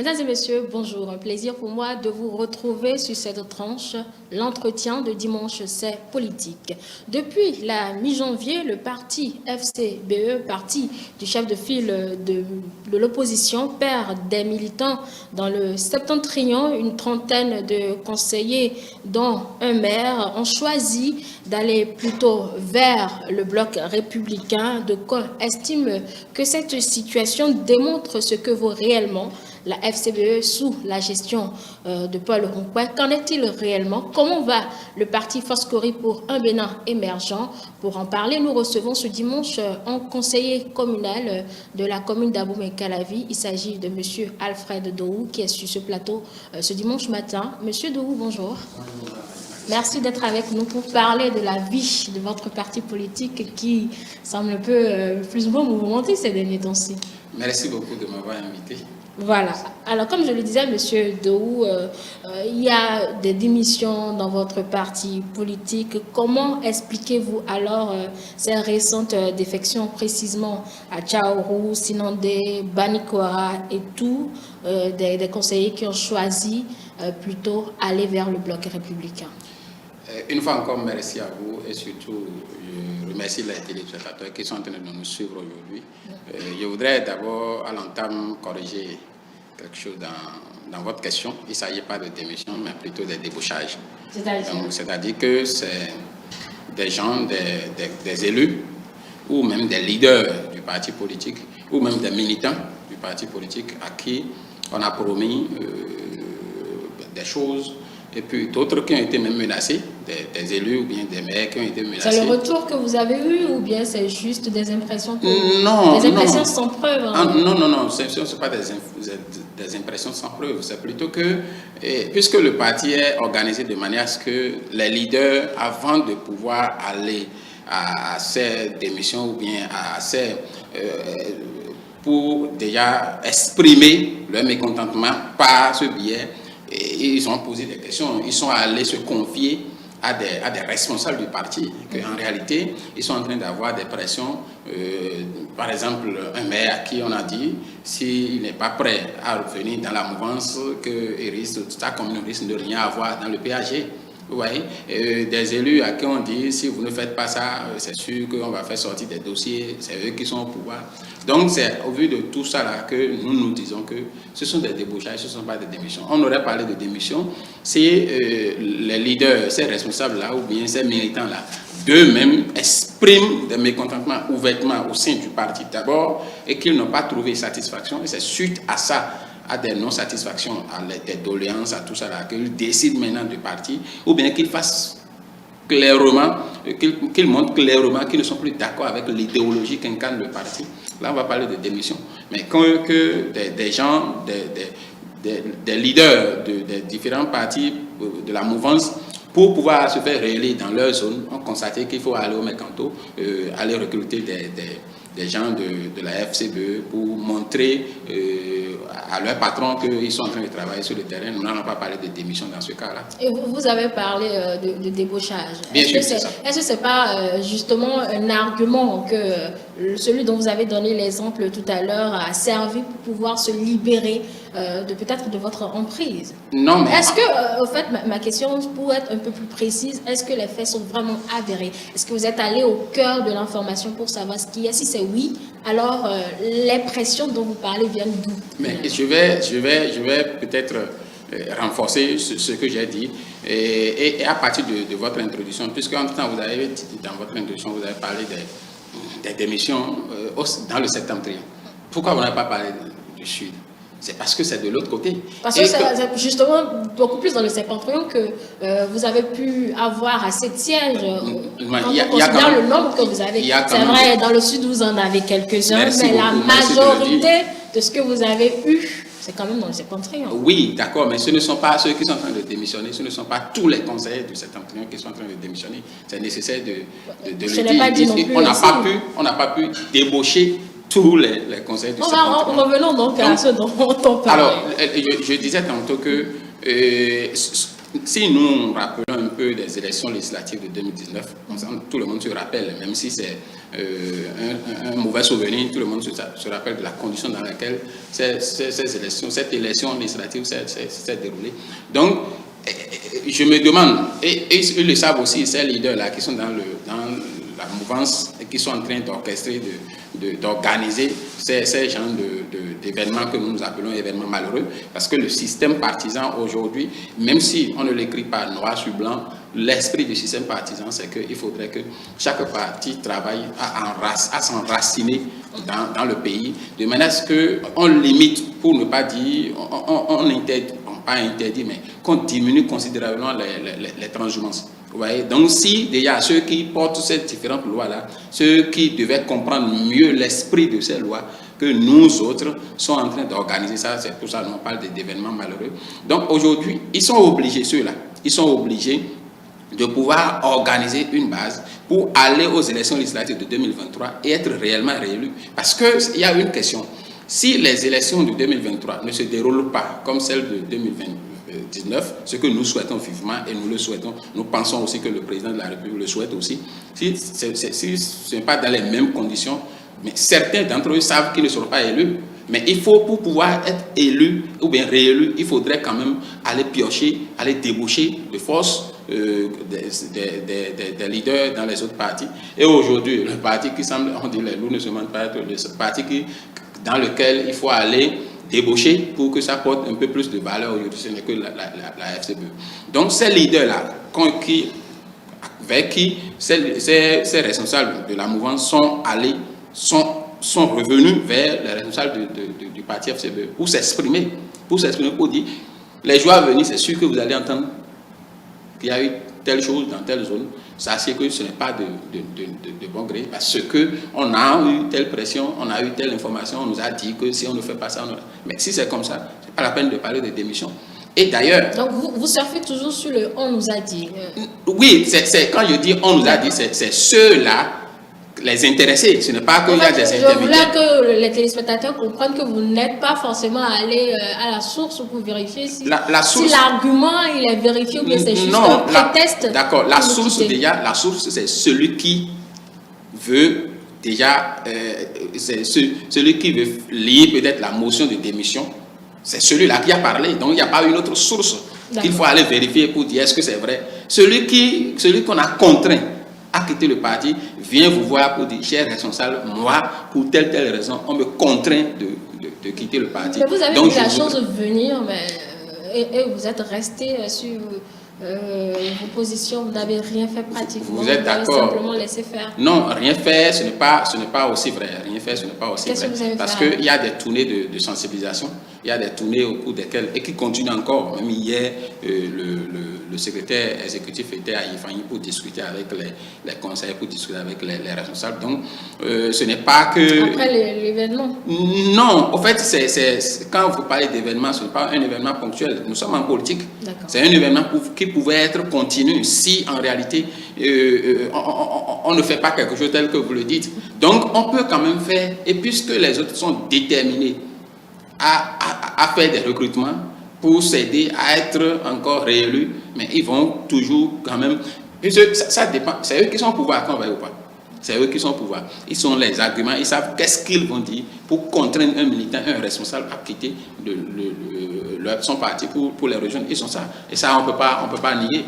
Mesdames et messieurs, bonjour. Un plaisir pour moi de vous retrouver sur cette tranche. L'entretien de dimanche, c'est politique. Depuis la mi-janvier, le parti FCBE, parti du chef de file de l'opposition, perd des militants dans le septentrion. Une trentaine de conseillers, dont un maire, ont choisi d'aller plutôt vers le bloc républicain. D'aucuns estiment que cette situation démontre ce que vaut réellement la FCBE sous la gestion de Paul Ronquin. Qu'en est-il réellement? Comment va le parti Foscori pour un Bénin émergent? Pour en parler, nous recevons ce dimanche un conseiller communal de la commune d'Aboumey-Calavi. Il s'agit de M. Alfred Dohou qui est sur ce plateau ce dimanche matin. Monsieur Dohou, bonjour. Merci d'être avec nous pour parler de la vie de votre parti politique qui semble un peu plus ou moins mouvementé ces derniers temps-ci. Merci beaucoup de m'avoir invité. Voilà. Alors, comme je le disais, Monsieur Dohou, il y a des démissions dans votre parti politique. Comment expliquez-vous alors ces récentes défections, précisément à Tchaourou, Sinandé, Banikora et tout, des conseillers qui ont choisi plutôt aller vers le bloc républicain? Une fois encore, merci à vous et surtout, je remercie les téléspectateurs qui sont en train de nous suivre aujourd'hui. Je voudrais d'abord, à l'entame, corriger quelque chose dans votre question. Il ne s'agit pas de démission, mais plutôt de débauchage. C'est-à-dire que c'est des gens, des élus, ou même des leaders du parti politique, ou même des militants du parti politique à qui on a promis des choses. Et puis d'autres qui ont été même menacés, des élus ou bien des maires qui ont été menacés. C'est le retour que vous avez eu ou bien c'est juste des impressions Non, des impressions sans preuve hein? Non, ce ne sont pas des impressions sans preuve. C'est plutôt que, puisque le parti est organisé de manière à ce que les leaders, avant de pouvoir aller à ces démissions ou bien à ces... pour déjà exprimer leur mécontentement par ce biais, et ils ont posé des questions, ils sont allés se confier à des responsables du parti, qu'en réalité, ils sont en train d'avoir des pressions. Par exemple, un maire à qui on a dit, s'il n'est pas prêt à revenir dans la mouvance, que sa commune risque de rien avoir dans le PAG. Vous voyez, des élus à qui on dit, si vous ne faites pas ça, c'est sûr qu'on va faire sortir des dossiers, c'est eux qui sont au pouvoir. Donc, c'est au vu de tout ça là que nous disons que ce sont des débauchages, ce ne sont pas des démissions. On aurait parlé de démission si les leaders, ces responsables-là, ou bien ces militants-là, d'eux-mêmes expriment des mécontentements ouvertement au sein du parti d'abord et qu'ils n'ont pas trouvé satisfaction. Et c'est suite à ça, à des non-satisfactions, à des doléances, à tout ça, là, qu'ils décident maintenant de partir, ou bien qu'ils fassent clairement, qu'ils montrent clairement qu'ils ne sont plus d'accord avec l'idéologie qu'incarne le parti. Là, on va parler de démission. Mais quand des gens, des leaders des différents partis de la mouvance, pour pouvoir se faire réélire dans leur zone, ont constaté qu'il faut aller au mercanto, aller recruter des gens de la FCBE pour montrer à leur patron qu'ils sont en train de travailler sur le terrain. Nous n'allons pas parler de démission dans ce cas-là. Et vous avez parlé de débauchage. Bien sûr, c'est ça. Est-ce que ce n'est pas justement un argument que celui dont vous avez donné l'exemple tout à l'heure a servi pour pouvoir se libérer peut-être de votre emprise? Non, mais... Est-ce que, au fait, ma question, pour être un peu plus précise, est-ce que les faits sont vraiment avérés? Est-ce que vous êtes allé au cœur de l'information pour savoir ce qu'il y a? Si c'est oui, alors les pressions dont vous parlez viennent d'où? Mais je vais peut-être renforcer ce que j'ai dit et à partir de votre introduction, puisque en temps vous avez dans votre introduction vous avez parlé des démissions dans le septentrion. Pourquoi vous n'avez pas parlé du sud? C'est parce que c'est de l'autre côté. Parce que c'est justement beaucoup plus dans le septentrion que vous avez pu avoir assez de sièges. On considère le nombre que vous avez. C'est vrai, dans le sud, vous en avez quelques-uns, mais la majorité de ce que vous avez eu, c'est quand même dans le septentrion. Oui, d'accord, mais ce ne sont pas ceux qui sont en train de démissionner, ce ne sont pas tous les conseillers du septentrion qui sont en train de démissionner. C'est nécessaire de le dire. Pas dit non plus on n'a pas pu débaucher tous les conseils du septentrion. Revenons donc à ce dont on parle. Alors, je disais tantôt que si nous rappelons un peu des élections législatives de 2019. Tout le monde se rappelle, même si c'est un mauvais souvenir, tout le monde se rappelle de la condition dans laquelle cette élection législative s'est déroulée. Donc, je me demande, et ils le savent aussi, ces leaders-là qui sont dans la mouvance et qui sont en train d'orchestrer, d'organiser ces genres d'événements que nous appelons événements malheureux, parce que le système partisan aujourd'hui, même si on ne l'écrit pas noir sur blanc, l'esprit du système partisan, c'est qu'il faudrait que chaque parti travaille à s'enraciner dans le pays, de manière à ce qu'on limite, pour ne pas dire, on interdit, pas interdit, mais qu'on diminue considérablement les transhumances. Vous voyez? Donc, si déjà ceux qui portent ces différentes lois-là, ceux qui devaient comprendre mieux l'esprit de ces lois, que nous autres sont en train d'organiser ça, c'est pour ça qu'on parle d'événements malheureux. Donc, aujourd'hui, ils sont obligés, ceux-là, ils sont obligés de pouvoir organiser une base pour aller aux élections législatives de 2023 et être réellement réélus. Parce qu'il y a une question. Si les élections de 2023 ne se déroulent pas comme celles de 2019, ce que nous souhaitons vivement et nous le souhaitons, nous pensons aussi que le président de la République le souhaite aussi, si ce n'est pas dans les mêmes conditions, mais certains d'entre eux savent qu'ils ne seront pas élus. Mais il faut, pour pouvoir être élu ou bien réélu, il faudrait quand même aller piocher, aller déboucher de force des leaders dans les autres partis. Et aujourd'hui, le parti qui semble, on dit les loups ne se mentent pas, le parti dans lequel il faut aller débaucher pour que ça porte un peu plus de valeur aujourd'hui, ce n'est que la FCBE. Donc ces leaders-là, vers qui ces responsables de la mouvance sont revenus vers les responsables du parti FCBE pour s'exprimer, pour dire, les jours à venir, c'est sûr que vous allez entendre qu'il y a eu telle chose dans telle zone, sachez que ce n'est pas de bon gré, parce qu'on a eu telle pression, on a eu telle information, on nous a dit que si on ne fait pas ça, mais si c'est comme ça, ce n'est pas la peine de parler de démission. Et d'ailleurs... Donc vous surfez toujours sur le « on nous a dit ». Oui, quand je dis « on nous a dit », c'est ceux-là, les intéressés, ce n'est pas qu'il y a des intermédiaires. Je voulais que les téléspectateurs comprennent que vous n'êtes pas forcément allé à la source pour vérifier si l'argument il est vérifié ou bien c'est juste un prétexte. D'accord, la source c'est celui qui veut déjà, c'est celui qui veut lire peut-être la motion de démission, c'est celui-là qui a parlé, donc il n'y a pas une autre source qu'il faut aller vérifier pour dire est-ce que c'est vrai. Celui qu'on a contraint à quitter le parti, vient vous voir pour dire, cher responsable, moi, pour telle raison, on me contraint de quitter le parti. Mais vous avez eu la chance de venir, et vous êtes resté sur vos positions, vous n'avez rien fait pratiquement. Vous êtes d'accord? Simplement laissé faire. Non, rien faire, ce n'est pas aussi vrai. Rien faire, ce n'est pas aussi vrai. Parce qu'il y a des tournées de sensibilisation, il y a des tournées au cours desquelles, et qui continuent encore. Même hier, le secrétaire exécutif était à Yifani pour discuter avec les conseillers, pour discuter avec les responsables. Donc, ce n'est pas que... Après l'événement? Non, en fait, quand vous parlez d'événement, ce n'est pas un événement ponctuel. Nous sommes en politique. C'est un événement qui pouvait être continu si, en réalité, on ne fait pas quelque chose tel que vous le dites. Donc, on peut quand même faire, et puisque les autres sont déterminés à faire des recrutements pour s'aider à être encore réélus, mais ils vont toujours quand même... Ça dépend, c'est eux qui sont au pouvoir, qu'on va ou pas. C'est eux qui sont au pouvoir. Ils ont les arguments, ils savent qu'est-ce qu'ils vont dire pour contraindre un militant, un responsable à quitter son parti pour les rejoindre. Ils ont ça. Et ça, on peut pas nier.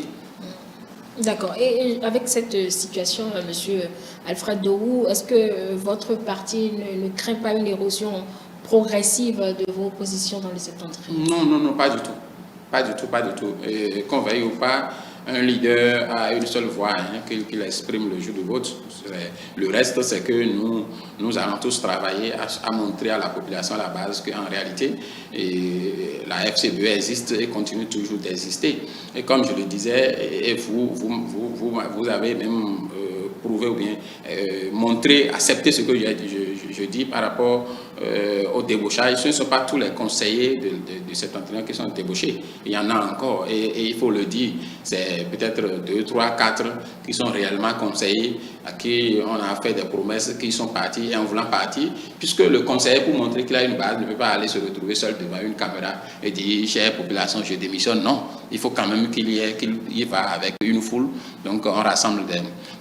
D'accord. Et avec cette situation, monsieur Alfred Dorou, est-ce que votre parti ne craint pas une érosion progressive de vos positions dans le septentrion? Non, pas du tout. Pas du tout. Et qu'on veuille ou pas, un leader a une seule voix qu'il exprime le jour du vote. Le reste, c'est que nous allons tous travailler à montrer à la population, à la base, qu'en réalité, la FCBE existe et continue toujours d'exister. Et comme je le disais, et vous avez même prouver ou bien montrer, accepter ce que je dis par rapport au débauchage. Ce ne sont pas tous les conseillers de septentrional qui sont débauchés. Il y en a encore et il faut le dire, c'est peut-être 2, 3, 4 qui sont réellement conseillers, à qui on a fait des promesses, qui sont partis et en voulant partir, puisque le conseiller, pour montrer qu'il a une base, ne peut pas aller se retrouver seul devant une caméra et dire, chère population, je démissionne. Non, il faut quand même qu'il y va avec une foule. Donc on rassemble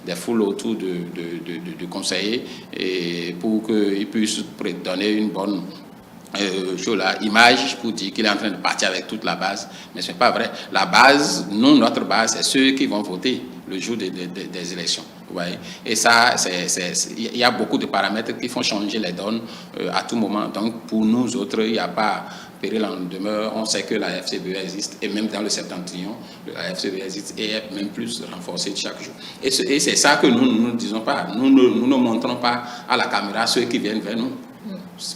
des foules autour du conseiller et pour qu'il puisse donner une bonne image pour dire qu'il est en train de partir avec toute la base. Mais ce n'est pas vrai. La base, notre base, c'est ceux qui vont voter le jour des élections. Vous voyez? Et ça, il y a beaucoup de paramètres qui font changer les donnes à tout moment. Donc pour nous autres, il n'y a pas péril en demeure. On sait que la FCBE existe et même dans le septentrion, la FCBE existe et est même plus renforcée chaque jour. Et c'est ça que nous ne disons pas. Nous ne montrons pas à la caméra ceux qui viennent vers nous.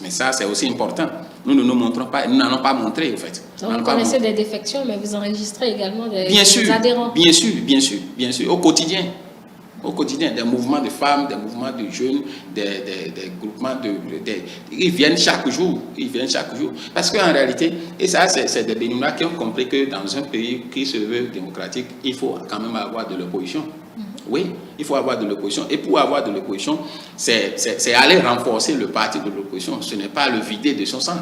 Mais ça, c'est aussi important. Nous ne nous montrons pas, nous n'en avons pas montré, en fait. Donc, vous connaissez des défections, mais vous enregistrez également des adhérents. Bien sûr, au quotidien, des mouvements de femmes, des mouvements de jeunes, des groupements ils viennent chaque jour, parce qu'en réalité, et ça, c'est des Béninois qui ont compris que dans un pays qui se veut démocratique, il faut quand même avoir de l'opposition. Oui, il faut avoir de l'opposition. Et pour avoir de l'opposition, c'est aller renforcer le parti de l'opposition. Ce n'est pas le vider de son sang.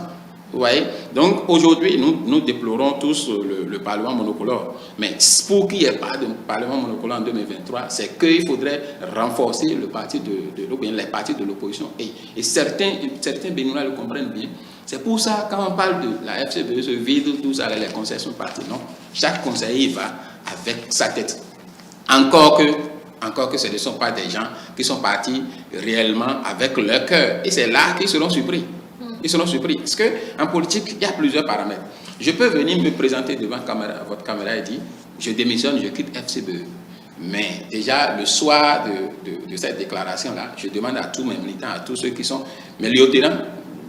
Vous voyez? Donc aujourd'hui, nous déplorons tous le Parlement monocolore. Mais pour qu'il n'y ait pas de Parlement monocolore en 2023, c'est qu'il faudrait renforcer le parti les partis de l'opposition. Et certains Béninois le comprennent bien. C'est pour ça, quand on parle de la FCBE, se vide tous avec les conseils sont partis. Non, chaque conseiller va avec sa tête. Encore que ce ne sont pas des gens qui sont partis réellement avec leur cœur. Et c'est là qu'ils seront surpris. Ils seront surpris. Parce qu'en politique, il y a plusieurs paramètres. Je peux venir me présenter devant votre caméra et dire, je démissionne, je quitte FCBE. Mais déjà, le soir de cette déclaration-là, je demande à tous mes militants, à tous ceux qui sont mes lieutenants,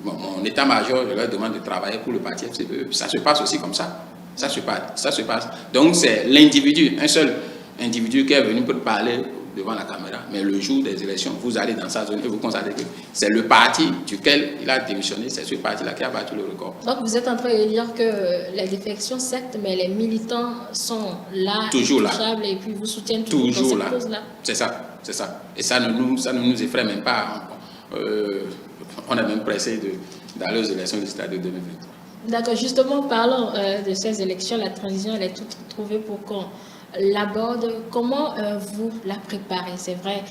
mon état-major, je leur demande de travailler pour le parti FCBE. Ça se passe aussi comme ça. Ça se passe. Donc, c'est l'individu, un seul individu qui est venu pour parler devant la caméra, mais le jour des élections, vous allez dans sa zone et vous constatez que c'est le parti duquel il a démissionné, c'est ce parti-là qui a battu le record. Donc vous êtes en train de dire que les défections, certes, mais les militants sont là, toujours intouchables, là, et puis vous soutiennent toujours cette cause-là. C'est ça. Et ça ne nous effraie même pas. On est même pressé d'aller aux élections législatives de 2023. D'accord, justement, parlons de ces élections. La transition, elle est toute trouvée pour qu'on l'aborde. Comment vous la préparez? C'est vrai,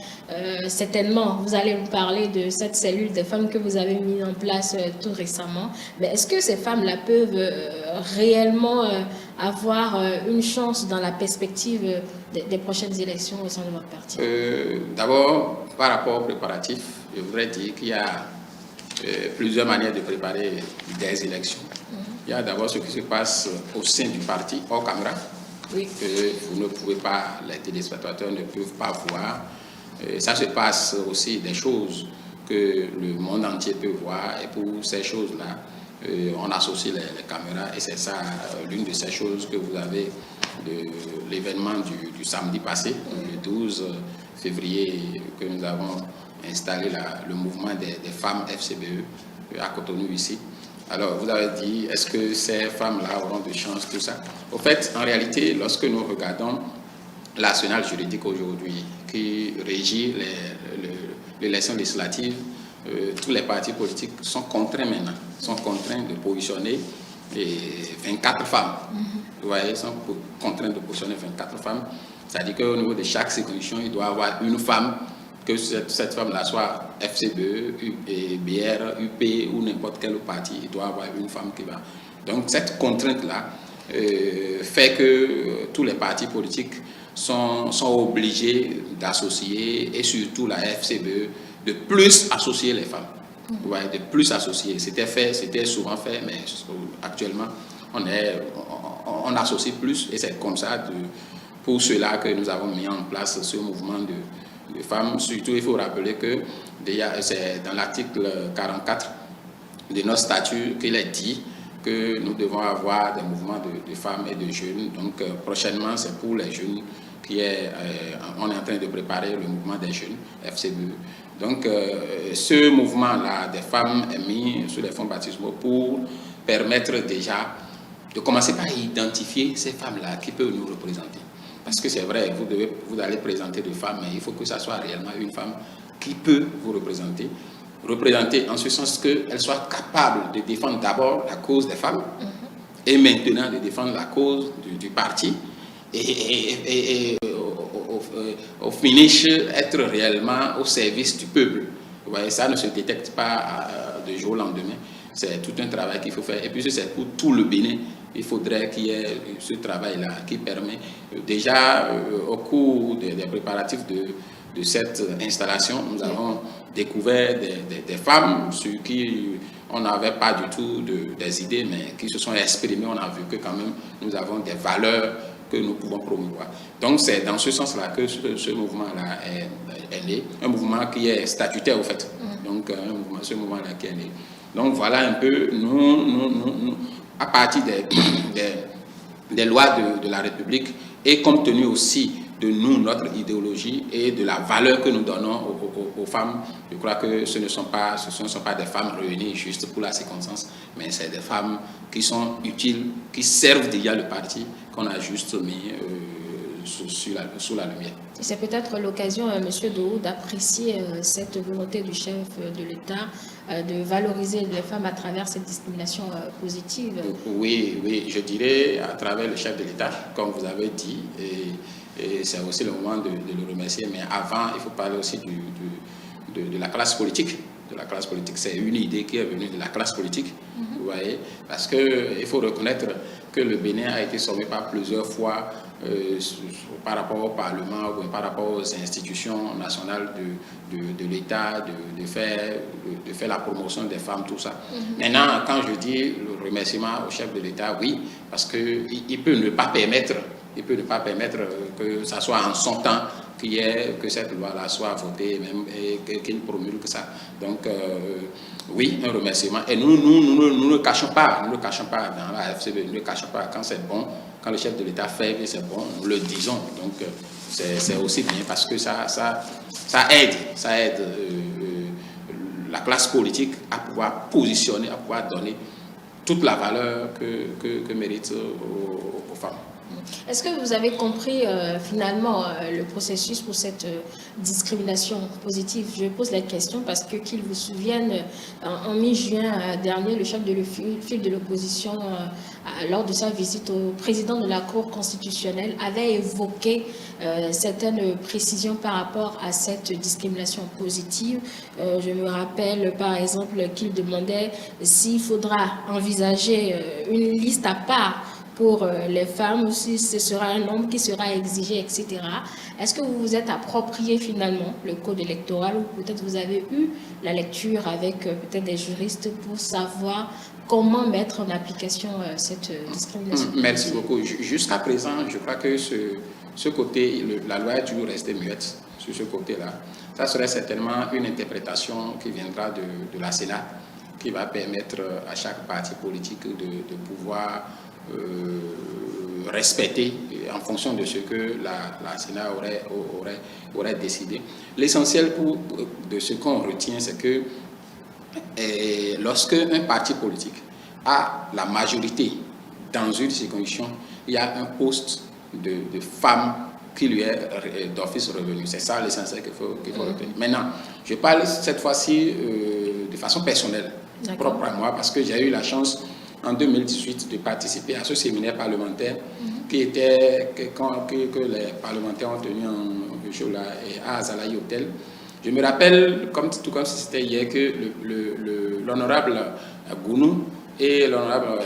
certainement, vous allez nous parler de cette cellule des femmes que vous avez mise en place tout récemment. Mais est-ce que ces femmes-là peuvent réellement avoir une chance dans la perspective des prochaines élections au sein de votre parti? D'abord, par rapport aux préparatifs, je voudrais dire qu'il y a plusieurs manières de préparer des élections. Il y a d'abord ce qui se passe au sein du parti, hors caméra, que vous ne pouvez pas, les téléspectateurs ne peuvent pas voir. Ça se passe aussi des choses que le monde entier peut voir, et pour ces choses-là, on associe les caméras, et c'est ça l'une de ces choses que vous avez de l'événement du samedi passé, le 12 février, que nous avons installé le mouvement des femmes FCBE à Cotonou ici. Alors, vous avez dit, est-ce que ces femmes-là auront de chance, tout ça? Au fait, en réalité, lorsque nous regardons l'arsenal juridique aujourd'hui qui régit l'élection législative, tous les partis politiques sont contraints maintenant, de positionner 24 femmes. Vous voyez, ils sont contraints de positionner 24 femmes. C'est-à-dire qu'au niveau de chaque circonscription, il doit y avoir une femme, que cette femme-là soit FCBE, BR, UP ou n'importe quel parti, il doit y avoir une femme qui va. Donc cette contrainte-là fait que tous les partis politiques sont obligés d'associer, et surtout la FCBE, de plus associer les femmes. Ouais, de plus associer. C'était souvent fait, mais actuellement, on associe plus, et c'est comme ça, pour cela que nous avons mis en place ce mouvement de femmes. Surtout, il faut rappeler que c'est dans l'article 44 de notre statut qu'il est dit que nous devons avoir des mouvements de femmes et de jeunes. Donc, prochainement, c'est pour les jeunes on est en train de préparer le mouvement des jeunes, FCBE. Donc, ce mouvement-là des femmes est mis sur les fonds baptismaux pour permettre déjà de commencer par identifier ces femmes-là qui peuvent nous représenter. Parce que c'est vrai, vous allez présenter des femmes, mais il faut que ça soit réellement une femme qui peut vous représenter. Représenter en ce sens qu'elle soit capable de défendre d'abord la cause des femmes et maintenant de défendre la cause du parti et au finish être réellement au service du peuple. Vous voyez, ça ne se détecte pas de jour au lendemain. C'est tout un travail qu'il faut faire. Et puis c'est pour tout le Bénin. Il faudrait qu'il y ait ce travail-là qui permet déjà au cours des préparatifs de cette installation, nous avons découvert des femmes sur qui on n'avait pas du tout des idées, mais qui se sont exprimées. On a vu que quand même nous avons des valeurs que nous pouvons promouvoir. Donc c'est dans ce sens-là que ce mouvement-là est né, un mouvement qui est statutaire au fait. Donc ce mouvement-là qui est né. Donc voilà un peu, nous à partir des lois de la République et compte tenu aussi de nous, notre idéologie et de la valeur que nous donnons aux femmes, je crois que ce ne sont pas des femmes réunies juste pour la circonstance, mais c'est des femmes qui sont utiles, qui servent déjà le parti, qu'on a juste mis sous la lumière. C'est peut-être l'occasion, M. Dohou, d'apprécier cette volonté du chef de l'État de valoriser les femmes à travers cette discrimination positive. Oui, je dirais à travers le chef de l'État, comme vous avez dit, et c'est aussi le moment de le remercier. Mais avant, il faut parler aussi de la classe politique. De la classe politique, c'est une idée qui est venue de la classe politique, vous voyez, parce qu'il faut reconnaître que le Bénin a été sommé par plusieurs fois par rapport au Parlement ou par rapport aux institutions nationales de l'État de faire la promotion des femmes, tout ça. Maintenant, quand je dis le remerciement au chef de l'État, oui, parce qu'il peut ne pas permettre que ça soit en son temps que cette loi-là soit votée même, et qu'il promulgue ça. Donc, oui, un remerciement. Et nous ne cachons pas dans la FCB, nous ne cachons pas quand c'est bon, quand le chef de l'État fait que c'est bon, nous le disons. Donc, c'est aussi bien parce que ça aide la classe politique à pouvoir positionner, à pouvoir donner toute la valeur que méritent aux femmes. Est-ce que vous avez compris finalement le processus pour cette discrimination positive? Je pose la question parce que, qu'il vous souvienne, en mi-juin dernier, le chef de file de l'opposition, lors de sa visite au président de la Cour constitutionnelle, avait évoqué certaines précisions par rapport à cette discrimination positive. Je me rappelle par exemple qu'il demandait s'il faudra envisager une liste à part pour les femmes, ou si ce sera un nombre qui sera exigé, etc. Est-ce que vous vous êtes approprié finalement le code électoral, ou peut-être vous avez eu la lecture avec peut-être des juristes pour savoir comment mettre en application cette discrimination? Merci beaucoup. Jusqu'à présent, je crois que ce côté, la loi a dû rester muette sur ce côté-là. Ça serait certainement une interprétation qui viendra de la Sénat, qui va permettre à chaque parti politique de pouvoir respecter en fonction de ce que la Sénat aurait décidé. L'essentiel de ce qu'on retient, c'est que lorsque un parti politique a la majorité dans une circonscription, il y a un poste de femme qui lui est d'office revenu. C'est ça l'essentiel qu'il faut retenir. Maintenant, je parle cette fois-ci de façon personnelle, propre à moi, parce que j'ai eu la chance en 2018 de participer à ce séminaire parlementaire que les parlementaires ont tenu à Azalaï Hotel. Je me rappelle, tout comme si c'était hier, que l'honorable Gounou et l'honorable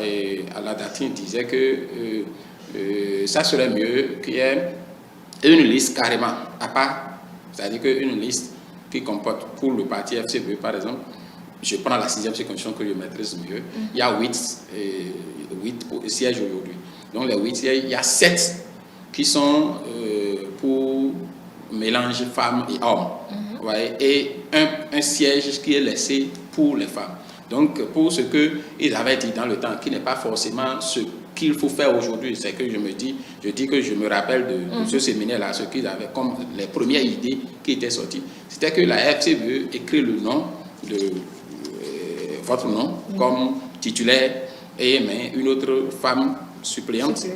Aladati disaient que ça serait mieux qu'il y ait une liste carrément à part, c'est-à-dire qu'une liste qui comporte pour le parti FCBE par exemple. Je prends la 6e circonscription que je maîtrise mieux. Il y a 8 sièges aujourd'hui. Donc les 8 sièges, il y a 7 qui sont pour mélange femmes et hommes. Ouais, et un siège qui est laissé pour les femmes. Donc pour ce qu'ils avaient dit dans le temps, qui n'est pas forcément ce qu'il faut faire aujourd'hui, c'est que je dis que je me rappelle de ce séminaire-là, ce qu'ils avaient comme les premières idées qui étaient sorties. C'était que la FCBE écrit le nom de votre nom comme titulaire et mais une autre femme suppléante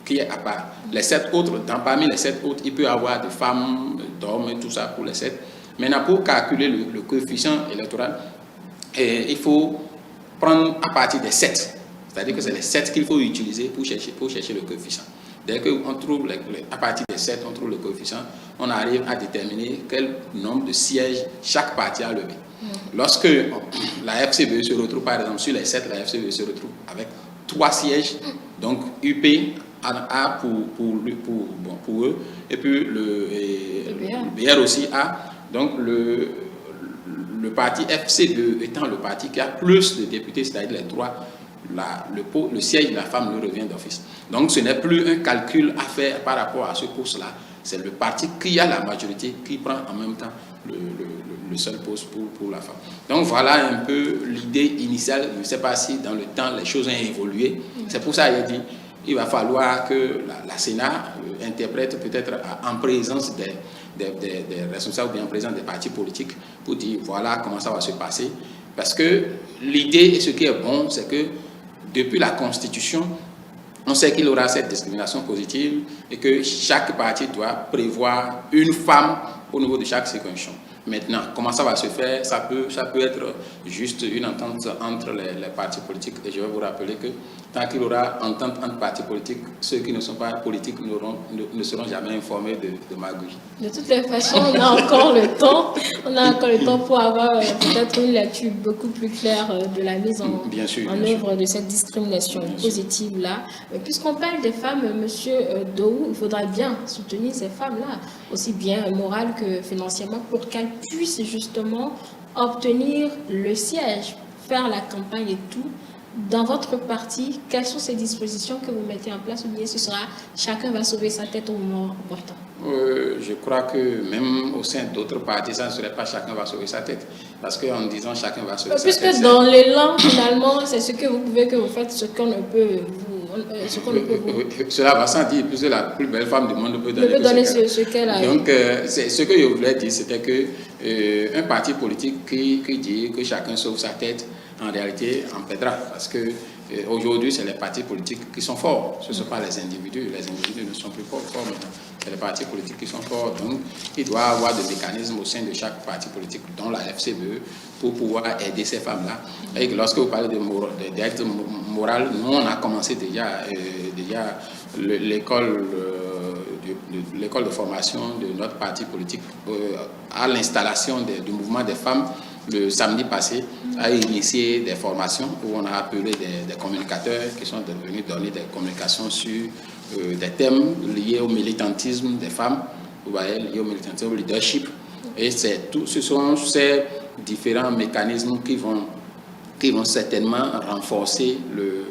qui est à part. Les 7 autres, parmi les 7 autres, il peut y avoir des femmes, d'hommes et tout ça pour les 7. Maintenant, pour calculer le coefficient électoral, il faut prendre à partir des 7. C'est-à-dire que c'est les 7 qu'il faut utiliser pour chercher le coefficient. Dès qu'on trouve, à partir des 7, on trouve le coefficient, on arrive à déterminer quel nombre de sièges chaque parti a levé. Lorsque la FCBE se retrouve, par exemple, sur les 7, la FCBE se retrouve avec 3 sièges, donc UP A pour eux, et puis le BR aussi A. Donc le parti FCBE étant le parti qui a plus de députés, c'est-à-dire les droits, le siège de la femme lui revient d'office. Donc ce n'est plus un calcul à faire par rapport à ce poste-là. C'est le parti qui a la majorité qui prend en même temps le seul poste pour la femme. Donc voilà un peu l'idée initiale. Je ne sais pas si dans le temps les choses ont évolué. C'est pour ça qu'il a dit il va falloir que la Sénat interprète peut-être en présence des responsables ou bien en présence des partis politiques pour dire voilà comment ça va se passer. Parce que l'idée et ce qui est bon, c'est que depuis la Constitution, on sait qu'il y aura cette discrimination positive et que chaque parti doit prévoir une femme au niveau de chaque circonscription. Maintenant, comment ça va se faire? Ça peut être juste une entente entre les partis politiques. Et je vais vous rappeler que tant qu'il y aura entente entre partis politiques, ceux qui ne sont pas politiques ne seront jamais informés de magouille. De toutes les façons, on a encore le temps. On a encore le temps pour avoir peut-être une lecture beaucoup plus claire de la mise en œuvre de cette discrimination positive-là. Puisqu'on parle des femmes, Monsieur Dou, il faudra bien soutenir ces femmes-là, aussi bien morale que financièrement, pour qu'elles puissent justement obtenir le siège, faire la campagne et tout. Dans votre parti, quelles sont ces dispositions que vous mettez en place ou bien ce sera chacun va sauver sa tête au moment opportun? Je crois que même au sein d'autres partis, ça ne serait pas chacun va sauver sa tête. Parce qu'en disant chacun va sauver sa tête... Puisque dans l'élan, finalement, c'est ce que vous pouvez que vous faites, ce qu'on ne peut Cela va sans dire, puisque la plus belle femme du monde peut donner ce qu'elle a. Donc, ce que je voulais dire, c'était que un parti politique qui dit que chacun sauve sa tête, en réalité, en perdra. Parce que aujourd'hui, c'est les partis politiques qui sont forts. Ce ne sont pas les individus. Les individus ne sont plus forts maintenant. C'est les partis politiques qui sont forts. Donc, il doit y avoir des mécanismes au sein de chaque parti politique, dont la FCBE, pour pouvoir aider ces femmes-là. Et lorsque vous parlez d'actes moraux, nous, on a commencé déjà l'école de formation de notre parti politique à l'installation du mouvement des femmes le samedi passé a initié des formations où on a appelé des communicateurs qui sont venus donner des communications sur des thèmes liés au militantisme des femmes, vous voyez, liés au militantisme, au leadership. Et ce sont ces différents mécanismes qui vont certainement renforcer le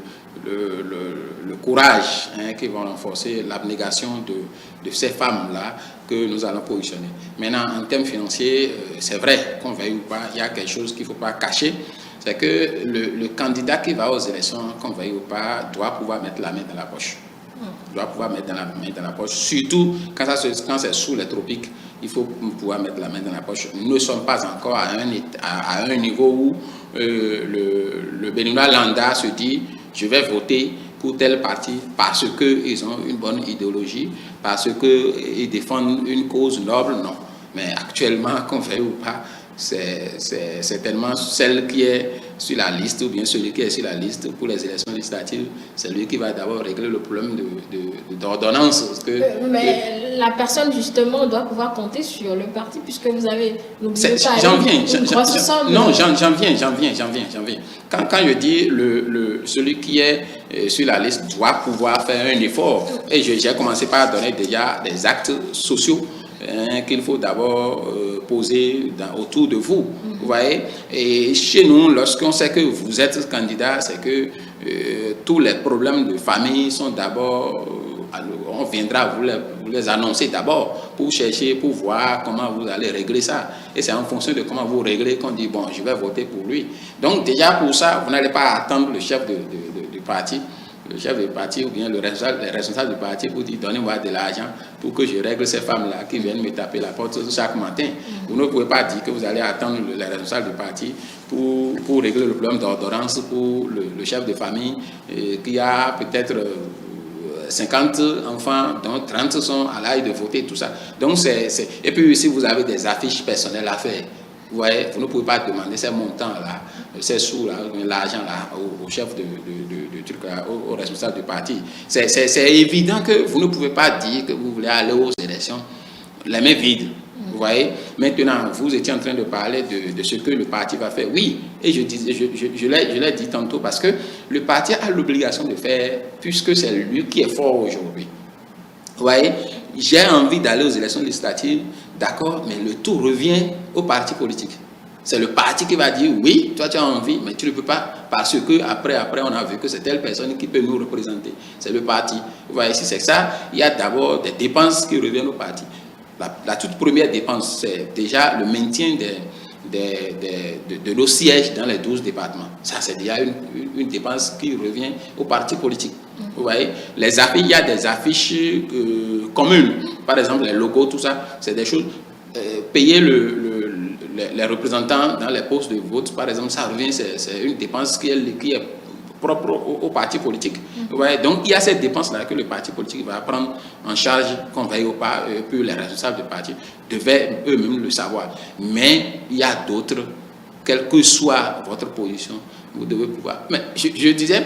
courage, qui vont renforcer l'abnégation de ces femmes-là que nous allons positionner. Maintenant, en termes financiers, c'est vrai, qu'on veuille ou pas, il y a quelque chose qu'il ne faut pas cacher, c'est que le candidat qui va aux élections, qu'on veuille ou pas, doit pouvoir mettre la main dans la poche. Doit pouvoir mettre la main dans la poche, surtout quand c'est sous les tropiques, il faut pouvoir mettre la main dans la poche. Nous ne sommes pas encore à un niveau où le Béninois lambda se dit je vais voter pour tel parti parce qu'ils ont une bonne idéologie, parce qu'ils défendent une cause noble, non. Mais actuellement, qu'on veuille ou pas, c'est certainement celle qui est sur la liste ou bien celui qui est sur la liste pour les élections législatives, c'est lui qui va d'abord régler le problème d'ordonnance. Mais la personne justement doit pouvoir compter sur le parti puisque vous avez n'oubliez pas j'en viens. Quand je dis celui qui est sur la liste doit pouvoir faire un effort, et j'ai commencé par donner déjà des actes sociaux qu'il faut d'abord poser autour de vous. Vous voyez, et chez nous, lorsqu'on sait que vous êtes candidat, c'est que tous les problèmes de famille sont d'abord, on viendra vous les annoncer d'abord pour chercher, pour voir comment vous allez régler ça. Et c'est en fonction de comment vous réglez qu'on dit, bon, je vais voter pour lui. Donc déjà pour ça, vous n'allez pas attendre le chef du parti le chef du parti ou bien le responsable du parti pour dire donnez-moi de l'argent pour que je règle ces femmes-là qui viennent me taper la porte chaque matin. Vous ne pouvez pas dire que vous allez attendre les responsables du parti pour régler le problème d'ordonnance pour le chef de famille qui a peut-être 50 enfants, dont 30 sont à l'âge de voter, tout ça. Donc et puis si vous avez des affiches personnelles à faire, vous voyez, vous ne pouvez pas demander ces montants-là, ces sous-là, l'argent-là au chef de truc, au responsable du parti. C'est évident que vous ne pouvez pas dire que vous voulez aller aux élections les mains vides. Vous voyez, maintenant, vous étiez en train de parler de ce que le parti va faire. Oui, et je l'ai dit tantôt, parce que le parti a l'obligation de faire, puisque c'est lui qui est fort aujourd'hui. Vous voyez, j'ai envie d'aller aux élections législatives, d'accord, mais le tout revient au parti politique. C'est le parti qui va dire oui, toi tu as envie, mais tu ne peux pas, parce que après on a vu que c'est telle personne qui peut nous représenter. C'est le parti. Vous voyez, si c'est ça, il y a d'abord des dépenses qui reviennent au parti. La toute première dépense, c'est déjà le maintien de nos sièges dans les 12 départements. Ça, c'est déjà une dépense qui revient au parti politique. Vous voyez, les affiches, il y a des affiches communes. Par exemple, les logos, tout ça, c'est des choses. Payer les représentants dans les postes de vote, par exemple, ça revient, c'est une dépense qui est propre au parti politique. Ouais, donc il y a cette dépense-là que le parti politique va prendre en charge, qu'on veuille ou pas, puis les responsables du parti devaient eux-mêmes le savoir. Mais il y a d'autres, quelle que soit votre position, vous devez pouvoir. Mais je disais,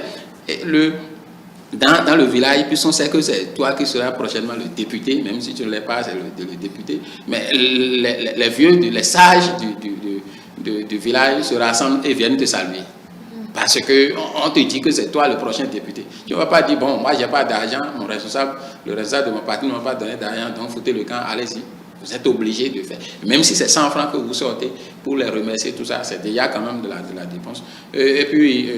dans le village, puis on sait que c'est toi qui seras prochainement le député, même si tu ne l'es pas, c'est le député. Mais les vieux, les sages du village se rassemblent et viennent te saluer. Parce qu'on te dit que c'est toi le prochain député. Tu ne vas pas dire, bon, moi, je n'ai pas d'argent, le responsable de mon parti ne m'a pas donné d'argent, donc foutez le camp, allez-y. Vous êtes obligé de faire. Même si c'est 100 francs que vous sortez pour les remercier, tout ça, c'est déjà quand même de la dépense. Et puis,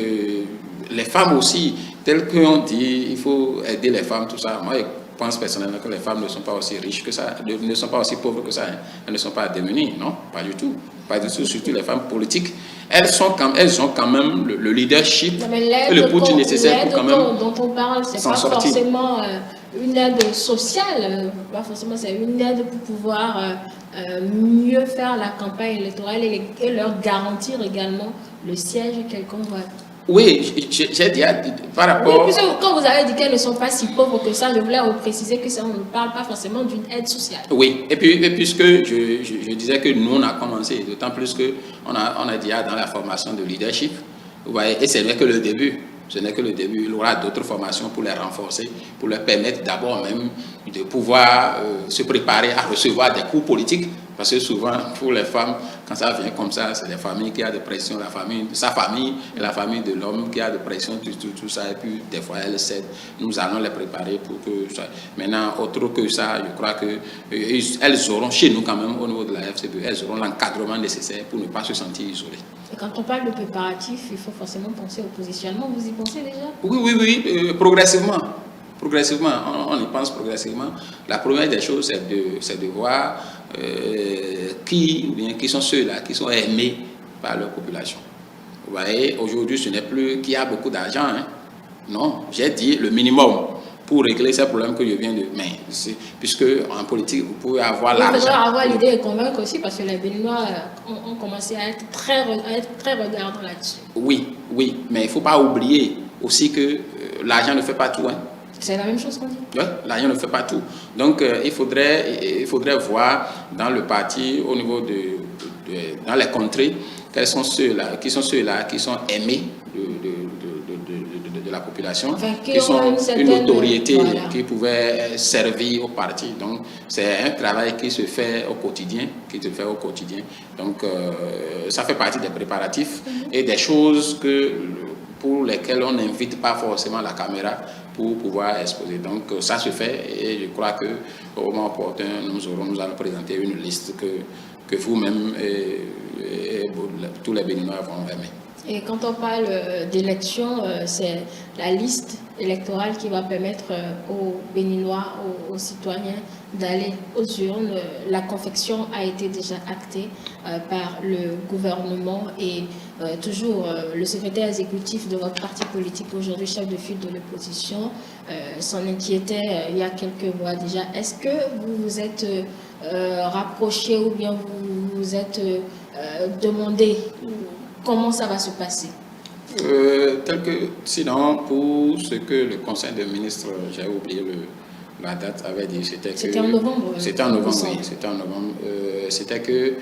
les femmes aussi, telles qu'on dit, il faut aider les femmes, tout ça. Moi, je pense personnellement que les femmes ne sont pas aussi riches que ça, ne sont pas aussi pauvres que ça. Hein. Elles ne sont pas démunies, non, pas du tout. Pas du tout, surtout les femmes politiques. Elles ont quand même le leadership et le pouvoir nécessaire pour quand même dont on parle, c'est pas sortir. Forcément une aide sociale, pas forcément, c'est une aide pour pouvoir mieux faire la campagne électorale et leur garantir également le siège quelconque. Oui, j'ai dit par rapport... Oui, puisque quand vous avez dit qu'elles ne sont pas si pauvres que ça, je voulais préciser que ça, on ne parle pas forcément d'une aide sociale. Oui, et puisque je disais que nous, on a commencé, d'autant plus qu'on a déjà dans la formation de leadership, vous voyez, et ce n'est que le début. Ce n'est que le début. Il y aura d'autres formations pour les renforcer, pour leur permettre d'abord même de pouvoir se préparer à recevoir des coups politiques. Parce que souvent, pour les femmes, quand ça vient comme ça, c'est des familles qui ont de pression, sa famille et la famille de l'homme qui a de pression, tout ça. Et puis, des fois, elles cèdent. Nous allons les préparer pour que ça. Maintenant, autre que ça, je crois qu'elles auront, chez nous quand même, au niveau de la FCB, elles auront l'encadrement nécessaire pour ne pas se sentir isolées. Et quand on parle de préparatif, il faut forcément penser au positionnement. Vous y pensez déjà? Oui, progressivement. Progressivement, on y pense progressivement. La première des choses, c'est de voir qui sont ceux-là qui sont aimés par leur population. Vous voyez, aujourd'hui, ce n'est plus qu'il y a beaucoup d'argent. Hein. Non, j'ai dit le minimum pour régler ces problèmes que je viens de... Mais puisque en politique, vous pouvez avoir l'argent. Il faudra avoir l'idée et convaincre aussi, parce que les Béninois ont commencé à être très regardants là-dessus. Oui, mais il ne faut pas oublier aussi que l'argent ne fait pas tout. Hein. C'est la même chose qu'on dit. Oui, l'argent ne fait pas tout. Donc, il faudrait voir dans le parti, au niveau dans les contrées, quels sont ceux-là qui sont aimés de la population, enfin, qui sont une autorité voilà, qui pouvait servir au parti. Donc, c'est un travail qui se fait au quotidien, Donc, ça fait partie des préparatifs et des choses pour lesquelles on n'invite pas forcément la caméra pour pouvoir exposer. Donc, ça se fait et je crois qu'au moment opportun, nous allons présenter une liste que vous-même et tous les Béninois vont aimer. Et quand on parle d'élection, c'est la liste électorale qui va permettre aux Béninois, aux citoyens d'aller aux urnes. La confection a été déjà actée par le gouvernement et toujours le secrétaire exécutif de votre parti politique, aujourd'hui chef de file de l'opposition, s'en inquiétait il y a quelques mois déjà. Est-ce que vous vous êtes rapproché ou bien vous vous êtes demandé comment ça va se passer? Sinon, pour ce que le Conseil des ministres, j'ai oublié la date, avait dit, c'était en novembre. C'était en novembre, oui. C'était en novembre. C'était que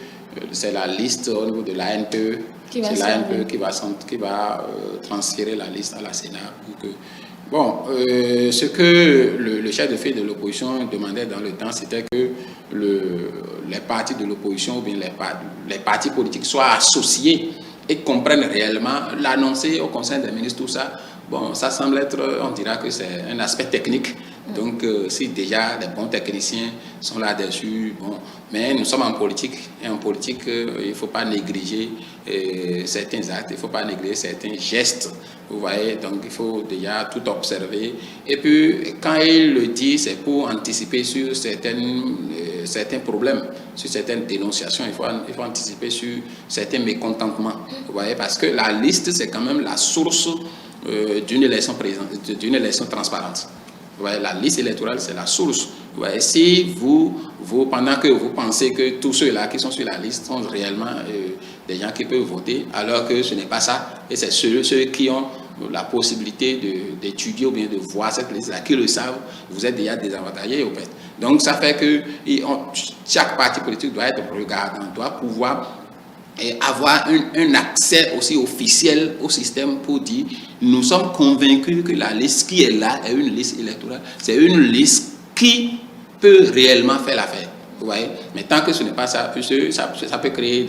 c'est la liste au niveau de l'ANPE. C'est l'ANPE qui va transférer la liste à la Sénat. Ce que le chef de file de l'opposition demandait dans le temps, c'était que les partis de l'opposition ou bien les partis politiques soient associés et comprennent réellement, l'annoncer au Conseil des ministres, tout ça. Bon, ça semble être, on dira que c'est un aspect technique. Donc, si déjà des bons techniciens sont là-dessus, bon. Mais nous sommes en politique. Et en politique, il ne faut pas négliger certains actes, il ne faut pas négliger certains gestes. Vous voyez, donc il faut déjà tout observer. Et puis, quand il le dit, c'est pour anticiper sur certains problèmes, sur certaines dénonciations. Il faut anticiper sur certains mécontentements. Vous voyez, parce que la liste, c'est quand même la source d'une élection transparente. Vous voyez, la liste électorale, c'est la source. Vous voyez, si pendant que vous pensez que tous ceux-là qui sont sur la liste sont réellement des gens qui peuvent voter, alors que ce n'est pas ça, et c'est ceux qui ont la possibilité d'étudier ou bien de voir cette liste-là, qui le savent, vous êtes déjà désavantagés au fait. Donc ça fait que chaque parti politique doit être regardant, doit pouvoir avoir un accès aussi officiel au système pour dire nous sommes convaincus que la liste qui est là est une liste électorale, c'est une liste qui peut réellement faire l'affaire. Vous voyez, mais tant que ce n'est pas ça, puisque ça peut créer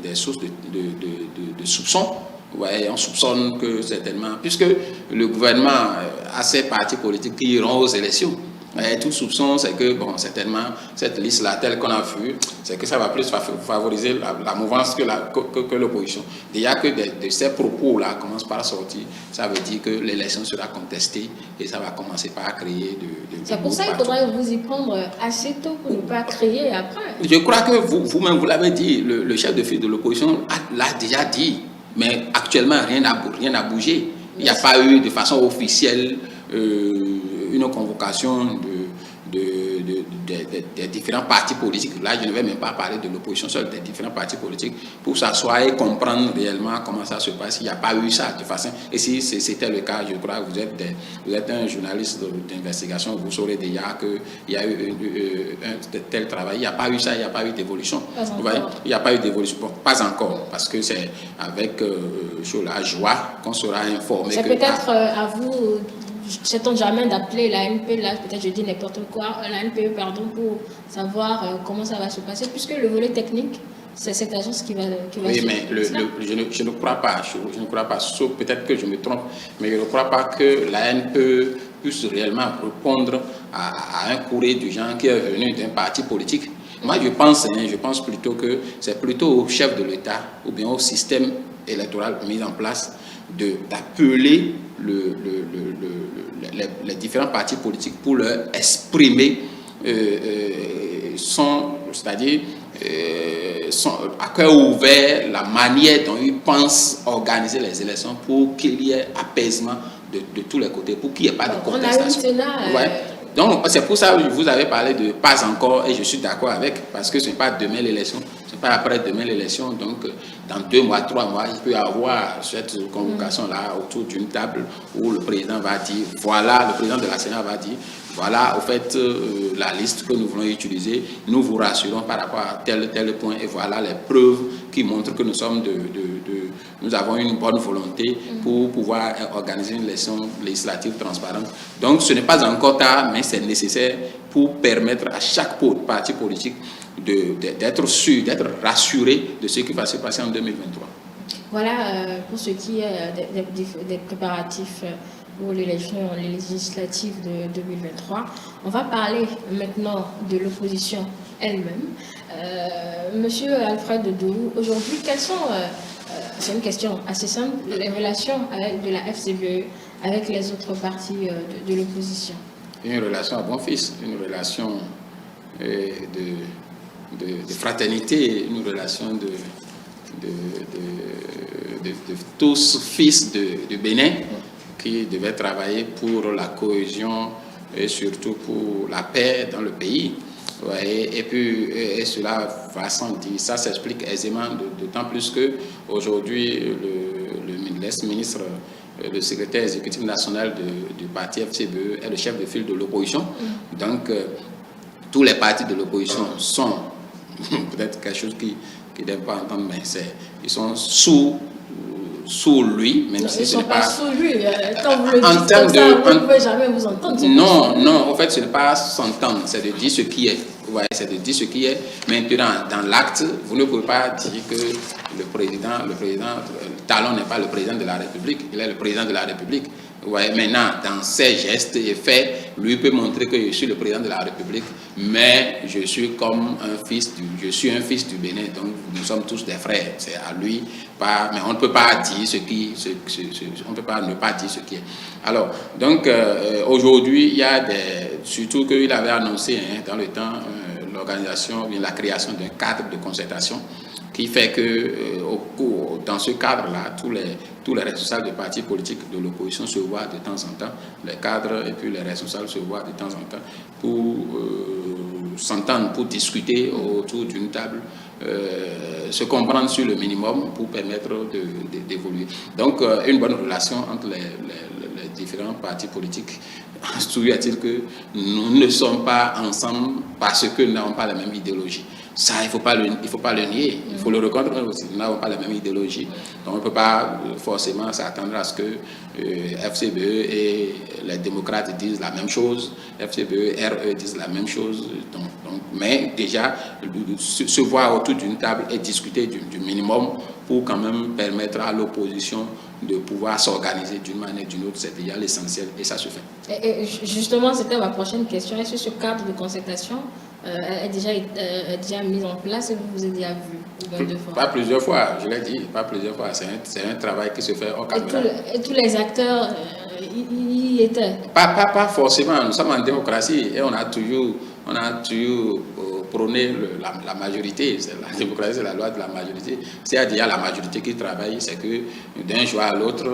des sources de soupçons. Vous voyez, on soupçonne que certainement, puisque le gouvernement a ses partis politiques qui iront aux élections. Et tout soupçon, c'est que, bon, certainement, cette liste-là, telle qu'on a vue, c'est que ça va plus favoriser la mouvance que l'opposition. Déjà que de ces propos-là commencent par sortir, ça veut dire que l'élection sera contestée et ça va commencer par créer c'est pour ça qu'il faudrait vous y prendre assez tôt pour ne pas créer après. Je crois que vous-même, vous l'avez dit, le chef de file de l'opposition l'a déjà dit, mais actuellement, rien n'a bougé. Il n'y a pas eu de façon officielle une convocation des différents partis politiques. Là, je ne vais même pas parler de l'opposition seule, des différents partis politiques, pour s'asseoir et comprendre réellement comment ça se passe. Il n'y a pas eu ça de façon. Et si c'était le cas, je crois que vous êtes un journaliste d'investigation, vous saurez déjà qu'il y a eu un tel travail. Il n'y a pas eu ça, il n'y a pas eu d'évolution. Vous voyez, il n'y a pas eu d'évolution. Bon, pas encore, parce que c'est avec la joie qu'on sera informé. C'est peut-être à vous. Sait-on jamais d'appeler la NPE, là, peut-être je dis n'importe quoi, la NPE, pardon, pour savoir comment ça va se passer, puisque le volet technique, c'est cette agence qui va oui, mais je ne crois pas, sauf peut-être que je me trompe, mais je ne crois pas que la NPE puisse réellement répondre à un courrier du genre qui est venu d'un parti politique. Moi, je pense plutôt que c'est plutôt au chef de l'État ou bien au système électoral mis en place d'appeler les différents partis politiques pour leur exprimer c'est-à-dire à cœur ouvert la manière dont ils pensent organiser les élections pour qu'il y ait apaisement de tous les côtés, pour qu'il n'y ait pas de contestation. Donc, c'est pour ça que vous avez parlé de pas encore, et je suis d'accord avec, parce que ce n'est pas demain l'élection, ce n'est pas après-demain l'élection. Donc, dans 2 mois, 3 mois, il peut y avoir cette convocation-là autour d'une table où le président va dire, voilà, le président de la Sénat va dire, voilà, au fait, la liste que nous voulons utiliser, nous vous rassurons par rapport à tel point, et voilà les preuves qui montrent que nous avons une bonne volonté pour pouvoir organiser une élection législative transparente. Donc, ce n'est pas encore tard, mais c'est nécessaire pour permettre à chaque parti politique d'être sûr, d'être rassuré de ce qui va se passer en 2023. Voilà pour ce qui est des préparatifs pour l'élection législative de 2023. On va parler maintenant de l'opposition elle-même. Monsieur Alfred Dou, aujourd'hui, quelles sont, c'est une question assez simple, les relations de la FCBE avec les autres partis de l'opposition? Une relation à bon fils, une relation fraternité, une relation de tous fils de Bénin qui devaient travailler pour la cohésion et surtout pour la paix dans le pays. Ouais, et puis cela va sans dire, ça s'explique aisément, d'autant plus qu'aujourd'hui l'ex-ministre, le secrétaire exécutif national du parti FCBE est le chef de file de l'opposition. Donc tous les partis de l'opposition sont peut-être quelque chose qui n'aime pas entendre, mais ils sont sous lui, même si ce n'est pas sous lui. Quand vous le dites comme ça, vous ne pouvez jamais vous entendre. Non, en fait, ce n'est pas s'entendre, c'est de dire ce qui est. Vous voyez, c'est de dire ce qui est. Maintenant, dans l'acte, vous ne pouvez pas dire que le président, Talon n'est pas le président de la République, il est le président de la République. Vous voyez, maintenant, dans ses gestes et faits, lui peut montrer que je suis le président de la République, mais je suis comme un fils du Bénin, donc nous sommes tous des frères. C'est à lui, mais on ne peut pas dire on ne peut pas ne pas dire ce qui est. Alors, donc, aujourd'hui, il y a surtout qu'il avait annoncé dans le temps l'organisation, la création d'un cadre de concertation qui fait que dans ce cadre-là, tous les responsables des partis politiques de l'opposition se voient de temps en temps, les cadres et puis les responsables se voient de temps en temps pour s'entendre, pour discuter autour d'une table, se comprendre sur le minimum pour permettre d'évoluer. Donc, une bonne relation entre les différents partis politiques. Toujours est-il que nous ne sommes pas ensemble parce que nous n'avons pas la même idéologie. Ça, il ne faut pas le nier, il faut le reconnaître aussi. Nous n'avons pas la même idéologie. Donc, on ne peut pas forcément s'attendre à ce que FCBE et les démocrates disent la même chose, FCBE, RE disent la même chose. Mais déjà, se voir autour d'une table et discuter du minimum pour quand même permettre à l'opposition de pouvoir s'organiser d'une manière ou d'une autre, c'est déjà l'essentiel et ça se fait. Et justement, c'était ma prochaine question. Est-ce que ce cadre de concertation est déjà mis en place et vous avez déjà vu deux fois? Pas plusieurs fois, je l'ai dit, pas plusieurs fois. C'est un travail qui se fait au caméra. Et tous les acteurs y étaient? Pas forcément. Nous sommes en démocratie et on a toujours prôné la majorité. La démocratie, c'est la loi de la majorité. C'est-à-dire, il y a la majorité qui travaille, c'est que d'un jour à l'autre,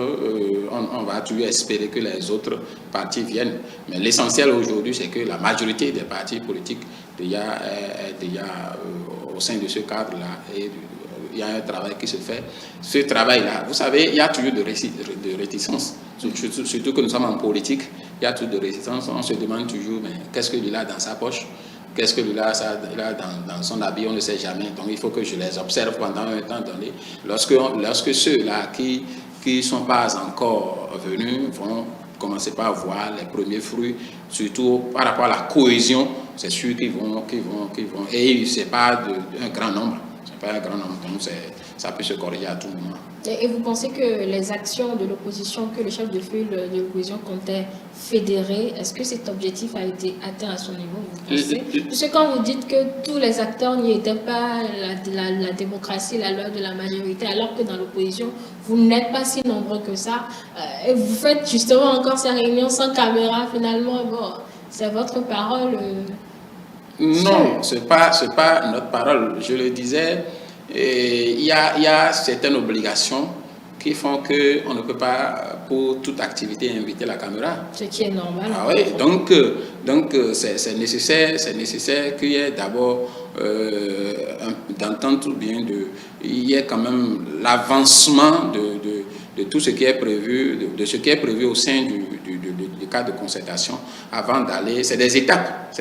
on va toujours espérer que les autres partis viennent. Mais l'essentiel aujourd'hui, c'est que la majorité des partis politiques est déjà au sein de ce cadre-là. Et il y a un travail qui se fait. Ce travail-là, vous savez, il y a toujours de réticence. Surtout que nous sommes en politique, il y a toujours de réticence. On se demande toujours, mais qu'est-ce qu'il a dans sa poche? Qu'est-ce que lui a dans son habit? On ne sait jamais. Donc il faut que je les observe pendant un temps donné. Lorsque ceux-là qui ne sont pas encore venus vont commencer par voir les premiers fruits, surtout par rapport à la cohésion, c'est sûr qu'ils vont. Et ce n'est pas un grand nombre. C'est pas un grand nombre. Donc ça peut se corriger à tout moment. Et vous pensez que les actions de l'opposition, que le chef de file de l'opposition comptait fédérer, est-ce que cet objectif a été atteint à son niveau, vous pensez? Parce que quand vous dites que tous les acteurs n'y étaient pas, la démocratie, la loi de la majorité, alors que dans l'opposition, vous n'êtes pas si nombreux que ça, et vous faites justement encore ces réunions sans caméra, finalement, bon, c'est votre parole. Non, ce n'est pas notre parole. Je le disais, il y a certaines obligations qui font qu'on ne peut pas, pour toute activité, inviter la caméra. Ce qui est normal. Ah oui, donc c'est nécessaire qu'il y ait d'abord d'entente ou bien il y ait quand même l'avancement de tout ce qui est prévu, de ce qui est prévu au sein du cadre de concertation avant d'aller. C'est des étapes.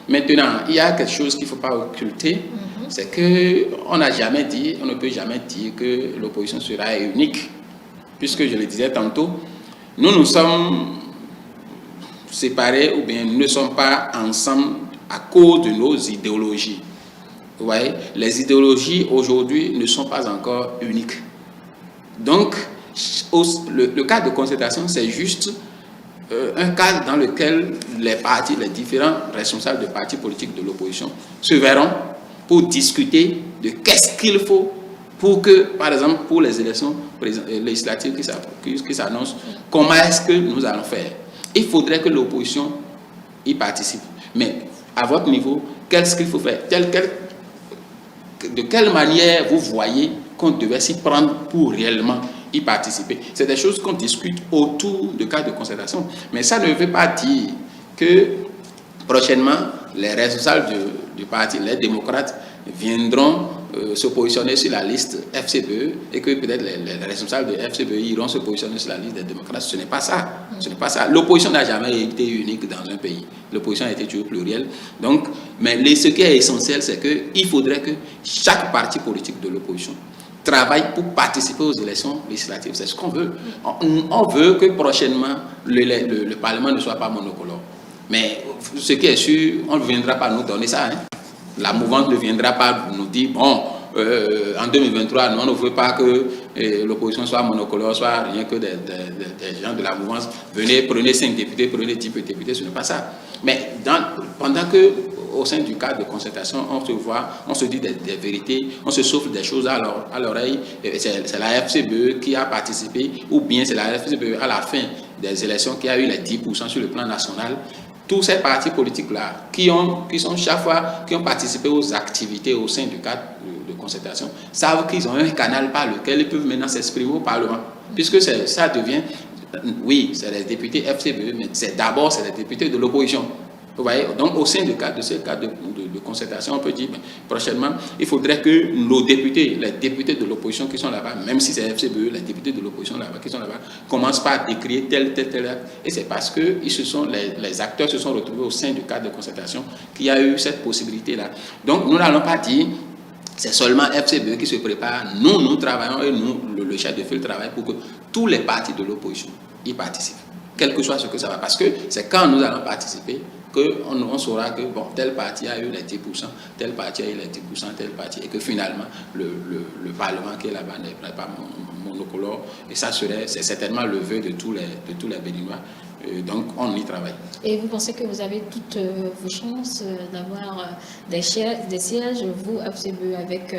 Maintenant, il y a quelque chose qu'il ne faut pas occulter, c'est qu'on n'a jamais dit, on ne peut jamais dire que l'opposition sera unique. Puisque je le disais tantôt, nous sommes séparés ou bien nous ne sommes pas ensemble à cause de nos idéologies. Vous voyez, les idéologies aujourd'hui ne sont pas encore uniques. Donc, le cadre de concertation, c'est juste un cadre dans lequel les différents responsables de partis politiques de l'opposition se verront pour discuter de qu'est-ce qu'il faut pour que, par exemple, pour les élections législatives qui s'annoncent, comment est-ce que nous allons faire? Il faudrait que l'opposition y participe. Mais à votre niveau, qu'est-ce qu'il faut faire? De quelle manière vous voyez qu'on devait s'y prendre pour réellement y participer? C'est des choses qu'on discute autour de cas de concertation. Mais ça ne veut pas dire que prochainement, les responsables du parti, les démocrates, viendront se positionner sur la liste FCBE et que peut-être les responsables de FCBE iront se positionner sur la liste des démocrates. Ce n'est pas ça. Ce n'est pas ça. L'opposition n'a jamais été unique dans un pays. L'opposition a été toujours plurielle. Donc, mais ce qui est essentiel, c'est qu'il faudrait que chaque parti politique de l'opposition travaille pour participer aux élections législatives. C'est ce qu'on veut. On veut que prochainement, le Parlement ne soit pas monocolore. Mais ce qui est sûr, on ne viendra pas nous donner ça. La mouvance ne viendra pas nous dire, bon, en 2023, nous, on ne veut pas que l'opposition soit monocolore, soit rien que des gens de la mouvance. Venez, prenez 5 députés, prenez 10 députés, ce n'est pas ça. Mais pendant que, au sein du cadre de concertation, on se voit, on se dit des vérités, on se souffle des choses à l'oreille. C'est la FCBE qui a participé, ou bien c'est la FCBE à la fin des élections qui a eu les 10% sur le plan national. Tous ces partis politiques-là, qui ont participé aux activités au sein du cadre de concertation, savent qu'ils ont un canal par lequel ils peuvent maintenant s'exprimer au Parlement. Puisque ça devient, oui, c'est les députés FCBE, mais d'abord, c'est les députés de l'opposition. Vous voyez, donc au sein de ce cadre de concertation, on peut dire, prochainement, il faudrait que nos députés, les députés de l'opposition qui sont là-bas, même si c'est FCBE, les députés de l'opposition là-bas qui sont là-bas, commencent par décrire tel acte. Et c'est parce que les acteurs se sont retrouvés au sein du cadre de concertation qu'il y a eu cette possibilité-là. Donc nous n'allons pas dire, c'est seulement FCBE qui se prépare. Nous travaillons et le chef de file travaille pour que tous les partis de l'opposition y participent, quel que soit ce que ça va. Parce que c'est quand nous allons participer qu'on saura que bon, tel parti a eu les 10%, tel parti a eu les 10%, tel parti, et que finalement, le Parlement qui est là-bas n'est pas monocolore. Et ça c'est certainement le vœu de tous les Béninois. Donc, on y travaille. Et vous pensez que vous avez toutes vos chances d'avoir des sièges, vous, FCBE, avec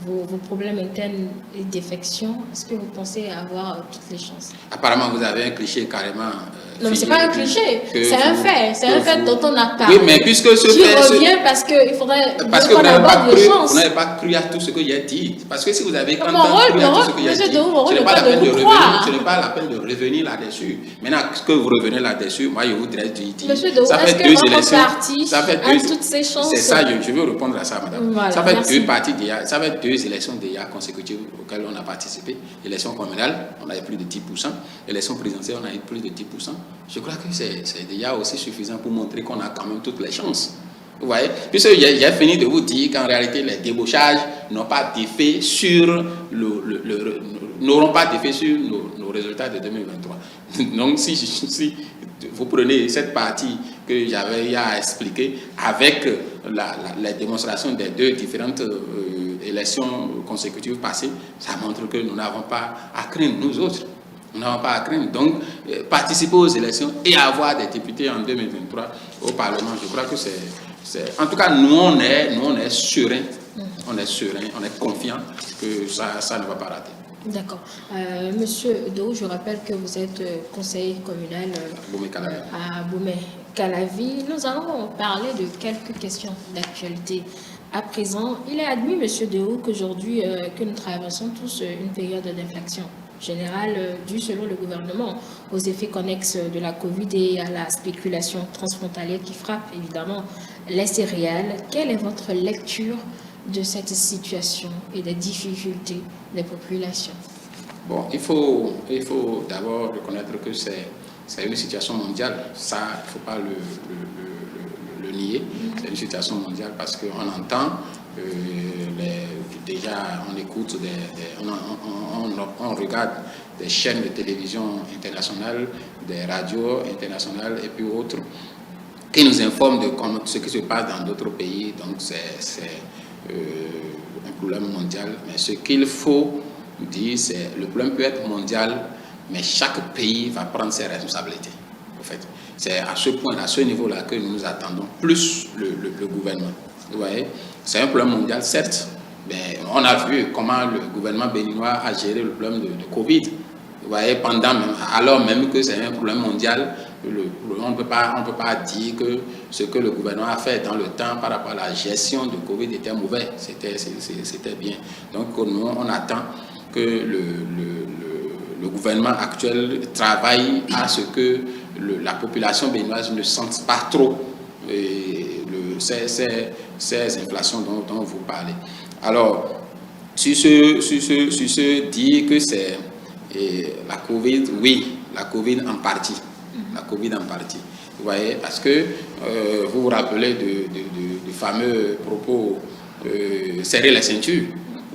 vos problèmes internes et défections? Est-ce que vous pensez avoir toutes les chances? Apparemment, vous avez un cliché carrément... non, mais ce n'est pas un cliché, c'est un fait. C'est un fait dont on a parlé. Oui, mais puisque ce fait... Qui revient parce qu'il faudrait qu'on aborde les chances. Vous n'avez pas cru à tout ce que j'ai dit. Parce que si vous avez quand même cru à tout ce que j'ai dit, ce n'est pas la peine de revenir là-dessus. Maintenant, que vous revenez là-dessus, moi, je voudrais dire... Monsieur Dehaut, est-ce que votre parti a toutes ses chances? C'est ça, je veux répondre à ça, madame. Voilà, ça fait deux élections déjà consécutives auxquelles on a participé. L'élection communale, on avait plus de 10%. L'élection présidentielle, on a eu plus de 10%. Je crois que c'est déjà aussi suffisant pour montrer qu'on a quand même toutes les chances. Vous voyez? Puisque j'ai fini de vous dire qu'en réalité, les débauchages n'ont pas d'effet sur n'auront pas d'effet sur nos résultats de 2023. Donc, si vous prenez cette partie que j'avais à expliquer avec la démonstration des deux différentes élections consécutives passées, ça montre que nous n'avons pas à craindre, nous autres. Nous n'avons pas à craindre. Donc, participer aux élections et avoir des députés en 2023 au Parlement, je crois que c'est... En tout cas, nous, on est serein. On est serein, on est confiant que ça ne va pas rater. D'accord. Monsieur Dehaut, je rappelle que vous êtes conseiller communal à Boumé-Calavi. Nous allons parler de quelques questions d'actualité. À présent, il est admis, monsieur Dehaut, qu'aujourd'hui, que nous traversons tous une période d'inflation générale due, selon le gouvernement, aux effets connexes de la Covid et à la spéculation transfrontalière qui frappe évidemment les céréales. Quelle est votre lecture de cette situation et des difficultés des populations? Bon, il faut d'abord reconnaître que c'est une situation mondiale. Ça, il ne faut pas le nier. C'est une situation mondiale parce qu'on entend, déjà on écoute, on regarde des chaînes de télévision internationales, des radios internationales et puis autres, qui nous informent de ce qui se passe dans d'autres pays. Donc c'est un problème mondial. Mais ce qu'il faut dire, c'est que le problème peut être mondial, mais chaque pays va prendre ses responsabilités. En fait, c'est à ce point, à ce niveau-là, que nous attendons plus le gouvernement. Vous voyez, c'est un problème mondial, certes, mais on a vu comment le gouvernement béninois a géré le problème de Covid. Vous voyez, alors même que c'est un problème mondial, on ne peut pas dire que ce que le gouvernement a fait dans le temps par rapport à la gestion de Covid était mauvais, c'était bien. Donc nous, on attend que le gouvernement actuel travaille à ce que la population béninoise ne sente pas trop ces inflations dont vous parlez. Alors, sur ce dire que c'est la Covid, oui, la Covid en partie. La Covid en partie. Vous voyez, parce que vous vous rappelez du fameux propos serrer les ceintures.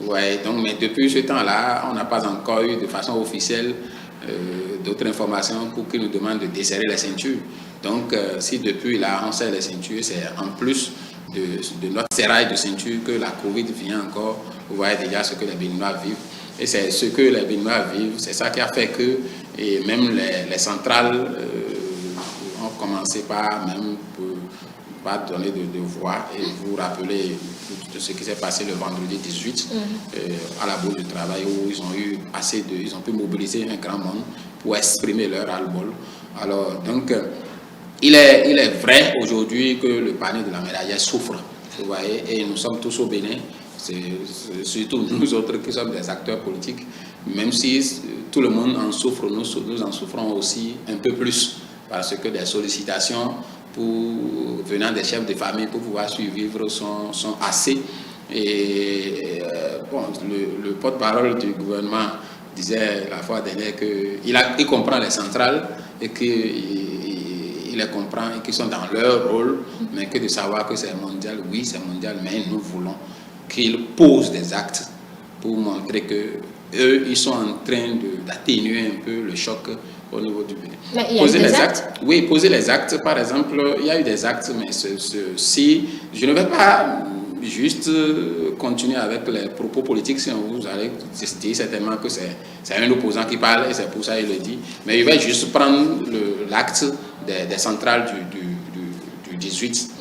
Ouais, donc, mais depuis ce temps-là, on n'a pas encore eu de façon officielle d'autres informations pour qu'ils nous demandent de desserrer les ceintures. Donc, si depuis là, on serre les ceintures, c'est en plus de notre serrage de ceinture que la Covid vient encore. Vous voyez déjà ce que les Béninois vivent. Et c'est ce que les Béninois vivent, c'est ça qui a fait que et même les centrales ont commencé par donner de voix. Et vous vous rappelez de ce qui s'est passé le vendredi 18 à la Bourse du Travail, où ils ont pu mobiliser un grand monde pour exprimer leur ras-le-bol. Alors, donc, il est vrai aujourd'hui que le panier de la médaillère souffre, vous voyez, et nous sommes tous au Bénin, c'est surtout nous autres qui sommes des acteurs politiques, même si tout le monde en souffre, nous en souffrons aussi un peu plus, parce que des sollicitations venant des chefs de famille pour pouvoir survivre sont assez. Et bon, le porte-parole du gouvernement disait la fois dernière qu'il comprend les centrales et qu'il les comprend et qu'ils sont dans leur rôle, mais que de savoir que c'est mondial, oui c'est mondial, mais nous voulons qu'ils posent des actes pour montrer que eux, ils sont en train d'atténuer un peu le choc au niveau du Bénin. Mais il y a eu des actes? Oui, poser les actes. Par exemple, il y a eu des actes, mais si je ne vais pas juste continuer avec les propos politiques, si vous allez dire certainement que c'est un opposant qui parle et c'est pour ça qu'il le dit, mais je vais juste prendre l'acte des centrales du 18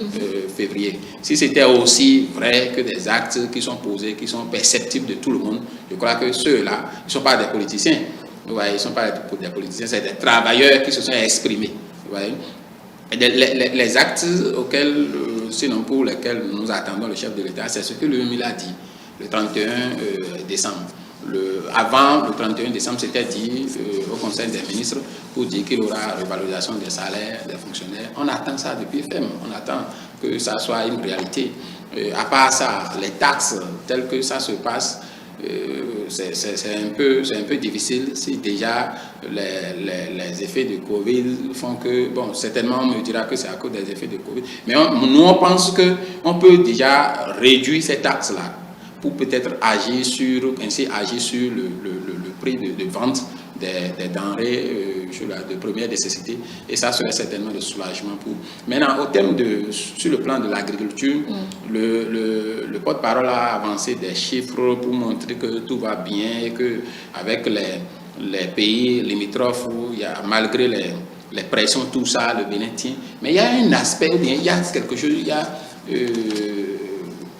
février. Si c'était aussi vrai que des actes qui sont posés, qui sont perceptibles de tout le monde, je crois que ceux-là, ils ne sont pas des politiciens. Ouais, ils ne sont pas des politiciens, c'est des travailleurs qui se sont exprimés. Ouais. Les actes auxquels, sinon pour lesquels nous attendons le chef de l'État, c'est ce que lui a dit le 31 décembre. Avant le 31 décembre, c'était dit au Conseil des ministres pour dire qu'il y aura revalorisation des salaires des fonctionnaires. On attend ça depuis FM, on attend que ça soit une réalité. À part ça, les taxes telles que ça se passe, c'est un peu difficile si déjà les effets de Covid font que, bon, certainement on me dira que c'est à cause des effets de Covid, mais nous on pense qu'on peut déjà réduire ces taxes-là pour peut-être agir sur le prix de vente des denrées de première nécessité, et ça serait certainement de soulagement pour. Maintenant, sur le plan de l'agriculture, le porte-parole a avancé des chiffres pour montrer que tout va bien et que avec les pays limitrophes où il y a, malgré les pressions, tout ça, le Bénin tient. Mais il y a un aspect, ou bien il y a quelque chose, il y a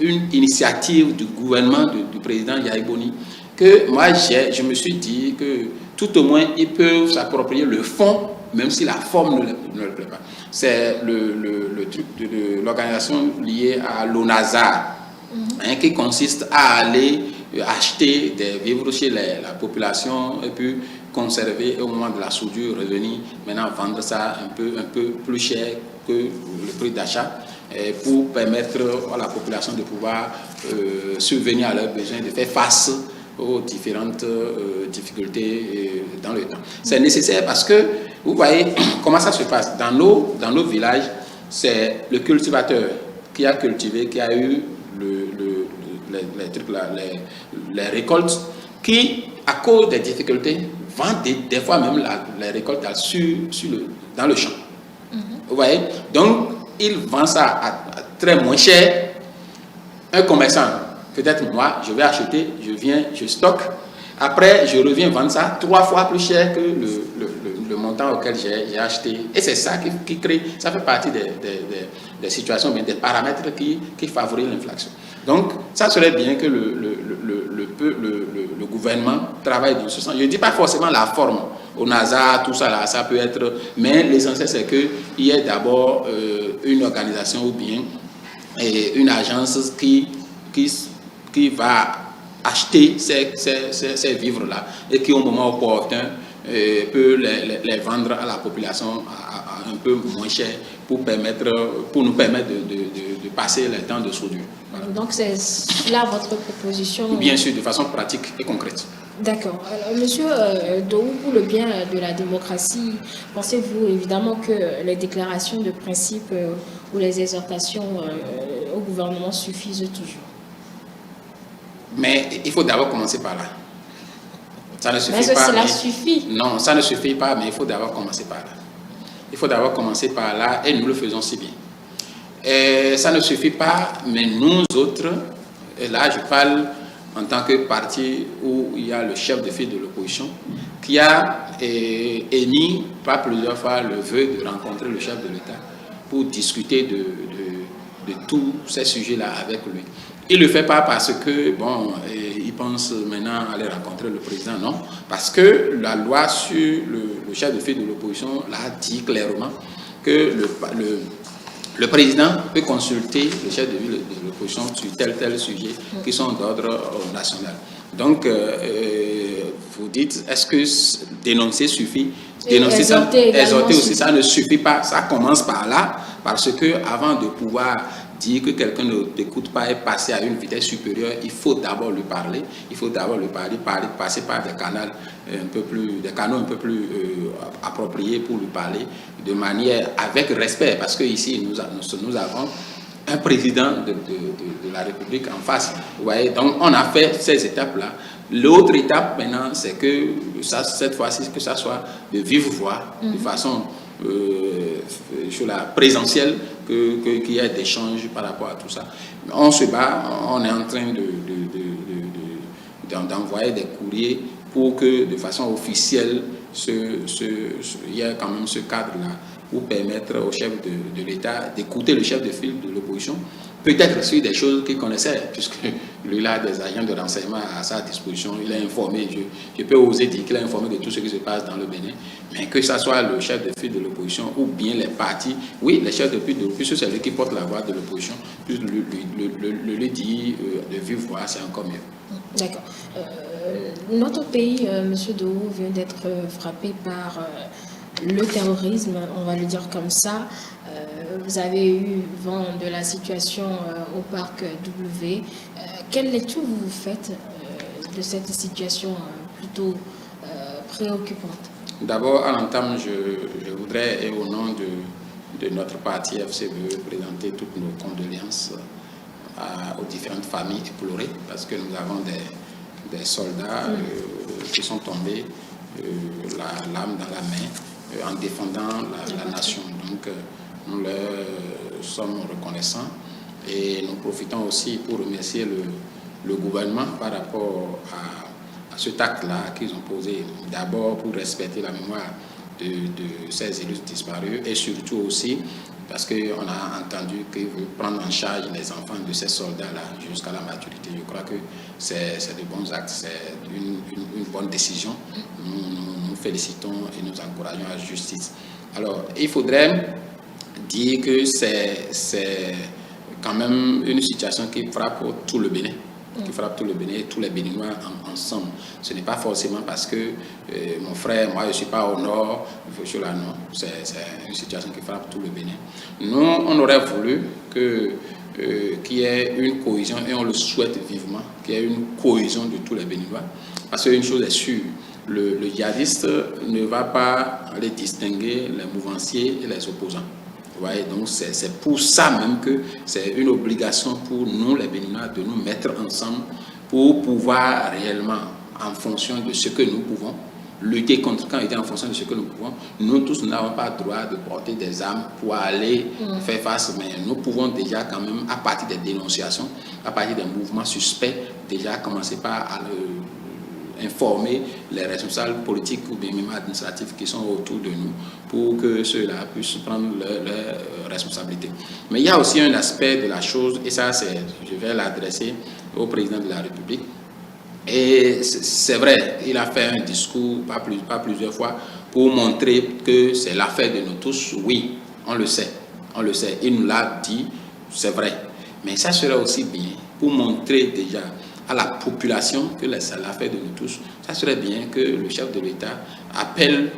une initiative du gouvernement du président Yahya Boni que moi je me suis dit que tout au moins ils peuvent s'approprier le fond, même si la forme ne le plaît pas. C'est le truc de l'organisation liée à l'ONASA, qui consiste à aller acheter des vivres chez la population et puis conserver au moment de la soudure, revenir maintenant vendre ça un peu plus cher que le prix d'achat, pour permettre à la population de pouvoir subvenir à leurs besoins, de faire face aux différentes difficultés dans le temps. C'est nécessaire parce que, vous voyez, comment ça se passe. Dans nos villages, c'est le cultivateur qui a cultivé, qui a eu les récoltes, qui, à cause des difficultés, vend des fois même les récoltes dans le champ. Vous voyez? Donc, il vend ça à très moins cher. Un commerçant, peut-être moi, je vais acheter, je viens, je stocke. Après, je reviens vendre ça 3 fois plus cher que le montant auquel j'ai acheté. Et c'est ça qui crée, ça fait partie des situations, mais des paramètres qui favorisent l'inflation. Donc, ça serait bien que le gouvernement travaille dans ce sens. Je ne dis pas forcément la forme, au NASA, tout ça là, ça peut être... Mais l'essentiel, c'est qu'il y ait d'abord une organisation ou bien une agence qui va acheter ces vivres-là et qui, au moment opportun, peut les vendre à la population à un peu moins cher pour nous permettre de passer le temps de soudure. Voilà. Donc c'est là votre proposition? Bien sûr, de façon pratique et concrète. D'accord. Alors, Monsieur Dohou, pour le bien de la démocratie, pensez-vous évidemment que les déclarations de principe ou les exhortations au gouvernement suffisent toujours? Mais il faut d'abord commencer par là. Ça ne suffit mais pas. Cela suffit. Non, ça ne suffit pas, mais il faut d'abord commencer par là. Il faut d'abord commencer par là et nous le faisons si bien. Et ça ne suffit pas, mais nous autres, et là je parle en tant que parti où il y a le chef de file de l'opposition, qui a émis pas plusieurs fois le vœu de rencontrer le chef de l'État pour discuter de tous ces sujets-là avec lui. Il ne le fait pas parce que, bon, il pense maintenant aller rencontrer le président, non. Parce que la loi sur le chef de file de l'opposition l'a dit clairement que le président peut consulter le chef de file de l'opposition sur tel sujet qui sont d'ordre national. Donc, vous dites, est-ce que dénoncer suffit? Dénoncer ça, exhorter aussi, ça ne suffit pas. Ça commence par là, parce que avant de pouvoir dire que quelqu'un ne t'écoute pas et passer à une vitesse supérieure, il faut d'abord lui parler. Il faut d'abord lui parler, passer par des canaux un peu plus appropriés pour lui parler de manière avec respect, parce que ici nous avons un président de la République en face. Vous voyez, donc on a fait ces étapes-là. L'autre étape maintenant, c'est que cette fois-ci, que ça soit de vive voix, de façon sur la présentielle, qu'il y ait d'échanges par rapport à tout ça. On se bat, on est en train d'envoyer des courriers pour que de façon officielle, il y ait quand même ce cadre-là pour permettre au chef de l'État d'écouter le chef de file de l'opposition, peut-être sur des choses qu'il connaissait, puisque lui, il a des agents de renseignement à sa disposition, il est informé, je peux oser dire qu'il est informé de tout ce qui se passe dans le Bénin, mais que ce soit le chef de file de l'opposition ou bien les partis, oui, les chefs de file de l'opposition, c'est lui qui porte la voix de l'opposition, lui dit de vive voix, c'est encore mieux. D'accord. Notre pays, M. Dohou, vient d'être frappé par le terrorisme, on va le dire comme ça. Vous avez eu vent de la situation au parc W. Quelle lecture vous faites de cette situation plutôt préoccupante? D'abord, à l'entame, je voudrais, et au nom de notre parti FCBE, présenter toutes nos condoléances aux différentes familles éplorées, parce que nous avons des soldats qui sont tombés l'âme dans la main en défendant la nation. Donc, nous leur sommes reconnaissants et nous profitons aussi pour remercier le gouvernement par rapport à cet acte-là qu'ils ont posé. D'abord pour respecter la mémoire de ces élus disparus et surtout aussi parce qu'on a entendu qu'ils veulent prendre en charge les enfants de ces soldats-là jusqu'à la maturité. Je crois que c'est de bons actes, c'est une bonne décision. Nous félicitons et nous encourageons à la justice. Alors, il faudrait dire que c'est quand même une situation qui frappe tout le Bénin. Qui frappe tout le Bénin et tous les Béninois ensemble. Ce n'est pas forcément parce que mon frère, moi je ne suis pas au nord, non, c'est une situation qui frappe tout le Bénin. Nous, on aurait voulu qu'il y ait une cohésion, et on le souhaite vivement, qu'il y ait une cohésion de tous les Béninois. Parce qu'une chose est sûre, le djihadiste ne va pas aller distinguer les mouvanciers et les opposants. Vous voyez, donc c'est pour ça même que c'est une obligation pour nous les Béninois de nous mettre ensemble pour pouvoir réellement, en fonction de ce que nous pouvons, lutter contre quand en fonction de ce que nous pouvons. Nous tous n'avons pas le droit de porter des armes pour aller faire face, mais nous pouvons déjà quand même, à partir des dénonciations, à partir des mouvements suspects, déjà commencer par informer les responsables politiques ou bien même administratifs qui sont autour de nous pour que ceux-là puissent prendre leurs responsabilités. Mais il y a aussi un aspect de la chose, et ça, je vais l'adresser au président de la République. Et c'est vrai, il a fait un discours, pas plusieurs fois, pour montrer que c'est l'affaire de nous tous. Oui, on le sait, il nous l'a dit, c'est vrai. Mais ça serait aussi bien pour montrer déjà à la population que c'est l'affaire de nous tous. Ça serait bien que le chef de l'État appelle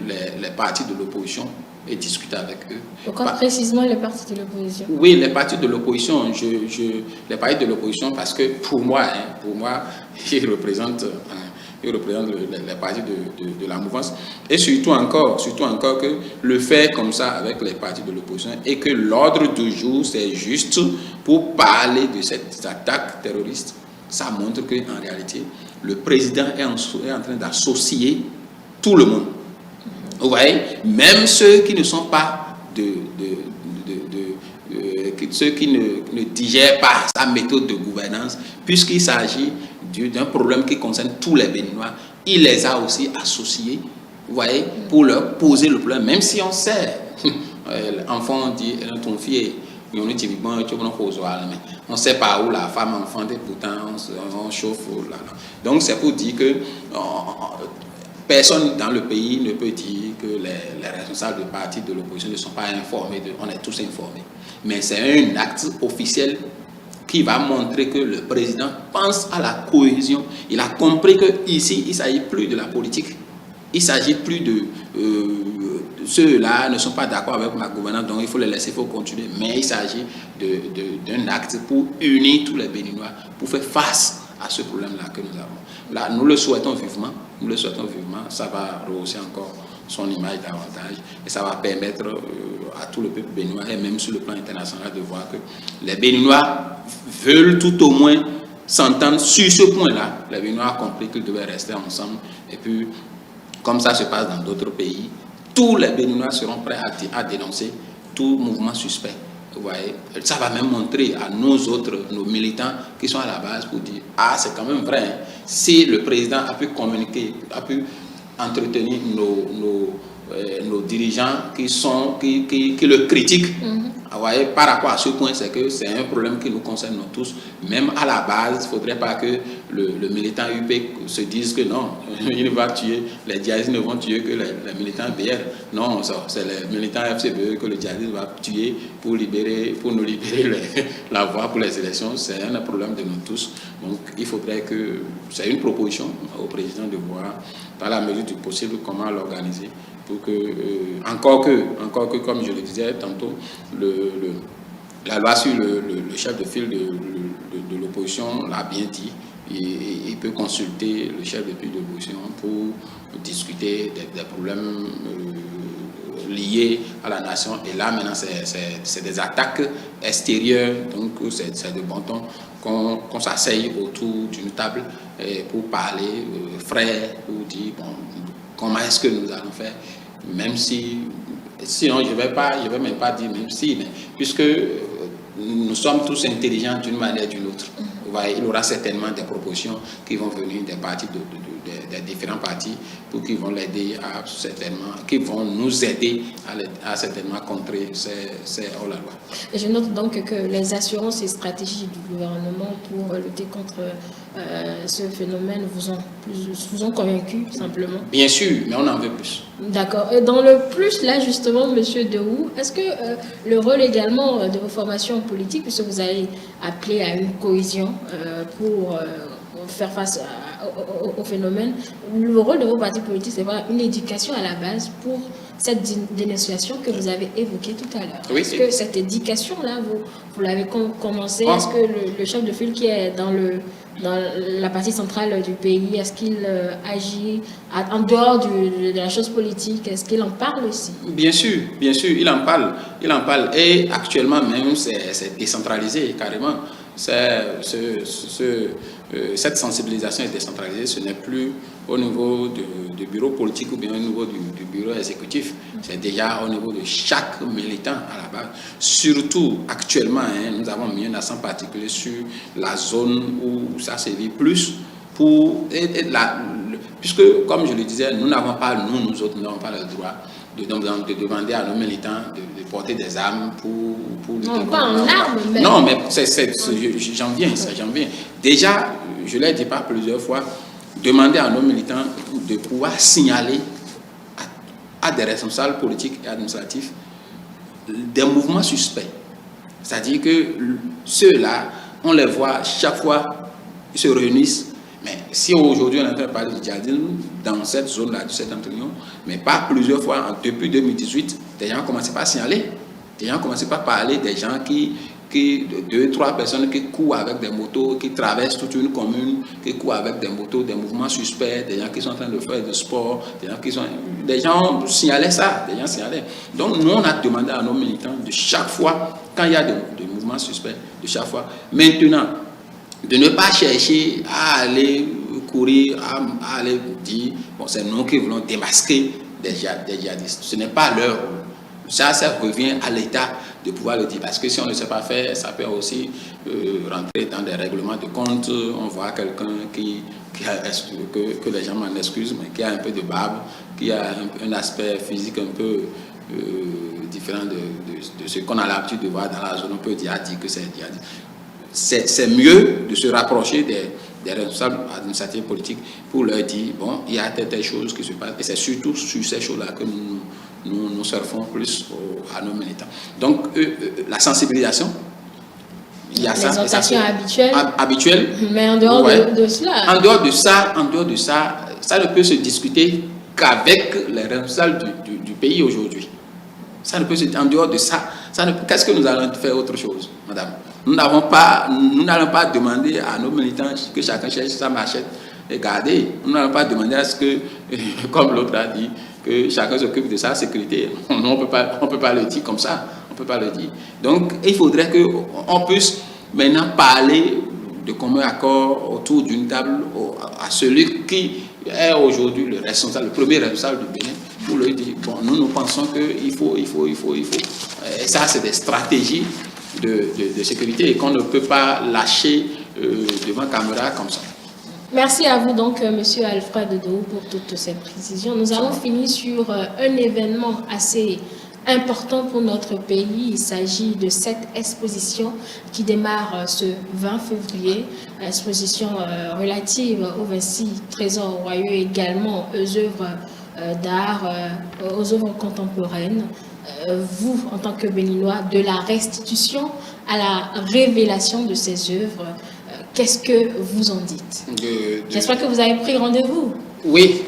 les partis de l'opposition et discute avec eux. Pourquoi précisément les partis de l'opposition? Oui, les partis de l'opposition, les partis de l'opposition, parce que pour moi, ils représentent les partis de la mouvance. Et surtout encore que le faire comme ça avec les partis de l'opposition et que l'ordre du jour, c'est juste pour parler de cette attaque terroriste. Ça montre qu'en réalité, le président est en train d'associer tout le monde. Vous voyez, même ceux qui ne sont pas ceux qui ne digèrent pas sa méthode de gouvernance, puisqu'il s'agit d'un problème qui concerne tous les Béninois, il les a aussi associés, vous voyez, pour leur poser le problème, même si on sait, l'enfant dit, ton fils, on ne sait pas où la femme enfante, pourtant on chauffe là. Donc c'est pour dire que personne dans le pays ne peut dire que les responsables de partis de l'opposition ne sont pas informés, on est tous informés. Mais c'est un acte officiel qui va montrer que le président pense à la cohésion. Il a compris qu'ici, il ne s'agit plus de la politique. Il ne s'agit plus de ceux-là ne sont pas d'accord avec ma gouvernance, donc il faut les laisser, il faut continuer. Mais il s'agit d'un acte pour unir tous les Béninois, pour faire face à ce problème-là que nous avons. Là, nous le souhaitons vivement, ça va rehausser encore son image davantage et ça va permettre à tout le peuple béninois et même sur le plan international de voir que les Béninois veulent tout au moins s'entendre sur ce point-là. Les Béninois ont compris qu'ils devaient rester ensemble et puis comme ça se passe dans d'autres pays, tous les Béninois seront prêts à dénoncer tout mouvement suspect. Vous voyez, ça va même montrer à nos militants qui sont à la base pour dire ah c'est quand même vrai, hein. Si le président a pu communiquer, a pu entretenir nos dirigeants qui le critiquent. Vous voyez, par rapport à ce point, c'est que c'est un problème qui nous concerne nous tous. Même à la base, il ne faudrait pas que le militant UP se dise que non, il va tuer, les djihadistes ne vont tuer que les militants BR. Non, c'est les militants FCBE que le djihadiste va tuer pour nous libérer la voie pour les élections. C'est un problème de nous tous. Donc, il faudrait que, c'est une proposition au président de voir, dans la mesure du possible, comment l'organiser. Pour que, encore que, comme je le disais tantôt, la loi sur le chef de file de l'opposition l'a bien dit. Il peut consulter le chef de file de l'opposition pour discuter des problèmes liés à la nation. Et là, maintenant, c'est des attaques extérieures. Donc, c'est de bon ton qu'on s'asseye autour d'une table pour parler frais, pour dire, bon, comment est-ce que nous allons faire, même si, sinon je vais même pas dire même si, mais puisque nous sommes tous intelligents d'une manière ou d'une autre. Vous voyez, il y aura certainement des propositions qui vont venir des partis des différents partis pour qui vont l'aider à certainement, qui vont nous aider à certainement contrer ces hors-la-loi. Je note donc que les assurances et stratégies du gouvernement pour lutter contre ce phénomène vous ont convaincu simplement. Bien sûr, mais on en veut plus. D'accord. Et dans le plus, là justement, Monsieur Deroux, est-ce que le rôle également de vos formations politiques, puisque vous avez appelé à une cohésion pour faire face au phénomène, le rôle de vos partis politiques, c'est vraiment une éducation à la base pour cette dénonciation que vous avez évoquée tout à l'heure. Oui, est-ce que cette éducation-là, vous l'avez commencé? Est-ce que le chef de file qui est dans la partie centrale du pays, est-ce qu'il agit en dehors de la chose politique? Est-ce qu'il en parle aussi? Bien sûr, il en parle. Et actuellement même, c'est décentralisé carrément. Cette sensibilisation est décentralisée, ce n'est plus au niveau du bureau politique ou bien au niveau du bureau exécutif, c'est déjà au niveau de chaque militant à la base. Surtout actuellement, nous avons mis un accent particulier sur la zone où ça sévit plus puisque, comme je le disais, nous autres, nous n'avons pas le droit de demander à nos militants de porter des armes pour lutter non, pas en armes, mais... Non, mais j'en viens, Déjà, je l'ai dit pas plusieurs fois, demander à nos militants de pouvoir signaler à des responsables politiques et administratifs des mouvements suspects. C'est-à-dire que ceux-là, on les voit chaque fois, ils se réunissent. Mais si aujourd'hui on est en train de parler du djihadisme dans cette zone-là, du 7 Antillon, mais pas plusieurs fois, depuis 2018, des gens commencent pas à signaler. Des gens commencent pas à parler des gens qui 2-3 personnes qui courent avec des motos, qui traversent toute une commune, qui courent avec des motos, des mouvements suspects, des gens qui sont en train de faire du sport, des gens signalaient ça, des gens signalaient. Donc nous on a demandé à nos militants de chaque fois, quand il y a des mouvements suspects, de chaque fois, maintenant, de ne pas chercher à aller courir, à aller dire, bon c'est nous qui voulons démasquer des djihadistes. Ce n'est pas leur rôle. Ça revient à l'État de pouvoir le dire. Parce que si on ne sait pas faire, ça peut aussi rentrer dans des règlements de compte. On voit quelqu'un que les gens m'en excusent, mais qui a un peu de barbe, qui a un aspect physique un peu différent de ce qu'on a l'habitude de voir dans la zone. On peut dire que c'est djihadiste. C'est mieux de se rapprocher des responsables administratifs politiques pour leur dire, bon, il y a telle chose qui se passe. Et c'est surtout sur ces choses-là que nous surfons plus à nos militants. Donc, la sensibilisation, il y a ça. Présentation habituelle. Mais en dehors de cela. En dehors de ça, ça ne peut se discuter qu'avec les responsables du pays aujourd'hui. Ça ne peut se, en dehors de ça, qu'est-ce que nous allons faire autre chose, madame? Nous n'allons pas demander à nos militants que chacun cherche sa machette et garder. Nous n'allons pas demander à ce que, comme l'autre a dit, que chacun s'occupe de sa sécurité. On ne peut pas le dire comme ça. On peut pas le dire. Donc, il faudrait qu'on puisse maintenant parler de commun accord autour d'une table à celui qui est aujourd'hui le premier responsable du Bénin, pour lui dire, bon, nous pensons qu'il faut. Et ça, c'est des stratégies de sécurité et qu'on ne peut pas lâcher devant caméra comme ça. Merci à vous donc, Monsieur Alfred Dou, pour toutes ces précisions. Nous allons finir sur un événement assez important pour notre pays. Il s'agit de cette exposition qui démarre ce 20 février, exposition relative aux 26 trésors royaux, également aux œuvres d'art, aux œuvres contemporaines. Vous, en tant que Béninois, de la restitution à la révélation de ces œuvres, qu'est-ce que vous en dites? J'espère que vous avez pris rendez-vous. Oui,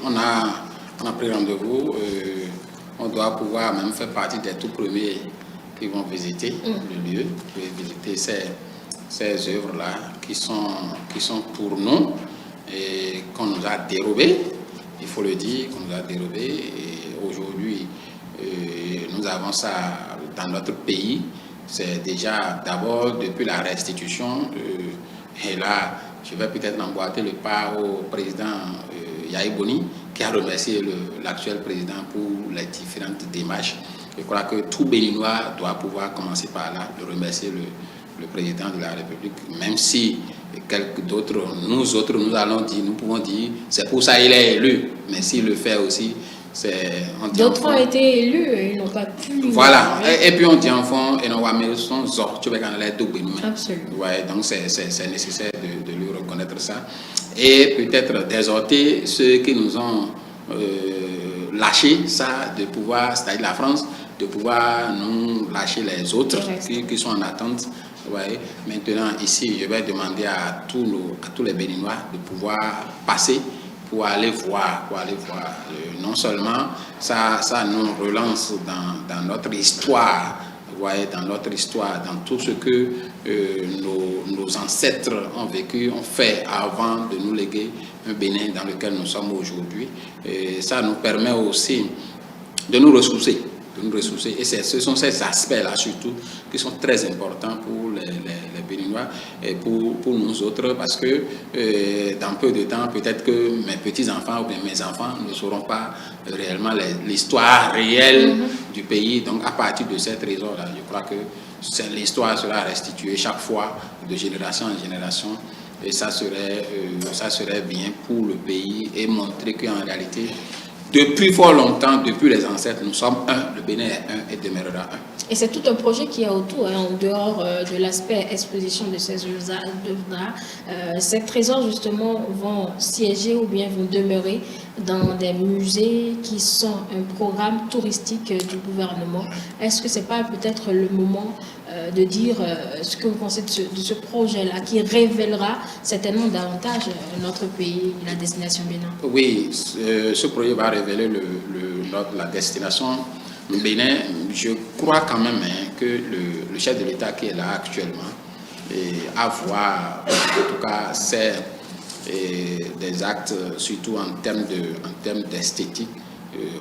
on a pris rendez-vous. On doit pouvoir même faire partie des tout premiers qui vont visiter le lieu, visiter ces œuvres-là qui sont pour nous et qu'on nous a dérobées. Il faut le dire, qu'on nous a dérobées. Et aujourd'hui, nous avons ça dans notre pays. C'est déjà d'abord depuis la restitution. Et là, je vais peut-être emboîter le pas au président Yahi Boni, qui a remercié l'actuel président pour les différentes démarches. Je crois que tout Béninois doit pouvoir commencer par là, de remercier le président de la République, même si quelques d'autres, nous allons dire, nous pouvons dire, c'est pour ça qu'il est élu, mais s'il le fait aussi, d'autres ont été élus et ils n'ont pas pu. Voilà, et puis on dit en fond, et on va mettre son zor, tu vas gagner tout Bénin. Absolument. Ouais, donc c'est nécessaire de lui reconnaître ça. Et peut-être désorter ceux qui nous ont lâché ça, de pouvoir, c'est-à-dire la France, de pouvoir nous lâcher les autres qui sont en attente. Ouais. Maintenant, ici, je vais demander à tous les Béninois de pouvoir passer pour aller voir. Non seulement ça nous relance dans notre histoire, dans tout ce que nos ancêtres ont vécu, ont fait avant de nous léguer un Bénin dans lequel nous sommes aujourd'hui. Et ça nous permet aussi de nous ressourcer. Et ce sont ces aspects-là surtout qui sont très importants pour les Béninois et pour nous autres, parce que dans peu de temps, peut-être que mes petits-enfants ou bien mes enfants ne sauront pas réellement l'histoire réelle du pays. Donc à partir de ces trésors-là, je crois que l'histoire sera restituée chaque fois de génération en génération. Et ça serait bien pour le pays et montrer qu'en réalité, Depuis fort longtemps, depuis les ancêtres, nous sommes un. Le Bénin est un et demeurera un. Et c'est tout un projet qui est autour, en dehors de l'aspect exposition de ces œuvres d'art. Ces trésors, justement, vont siéger ou bien vont demeurer dans des musées qui sont un programme touristique du gouvernement. Est-ce que ce n'est pas peut-être le moment de dire ce que vous pensez de ce projet-là qui révélera certainement davantage notre pays, la destination Bénin? Oui, ce projet va révéler la destination Bénin. Je crois quand même que le chef de l'État qui est là actuellement, à voir, en tout cas, c'est des actes, surtout en termes d'esthétique.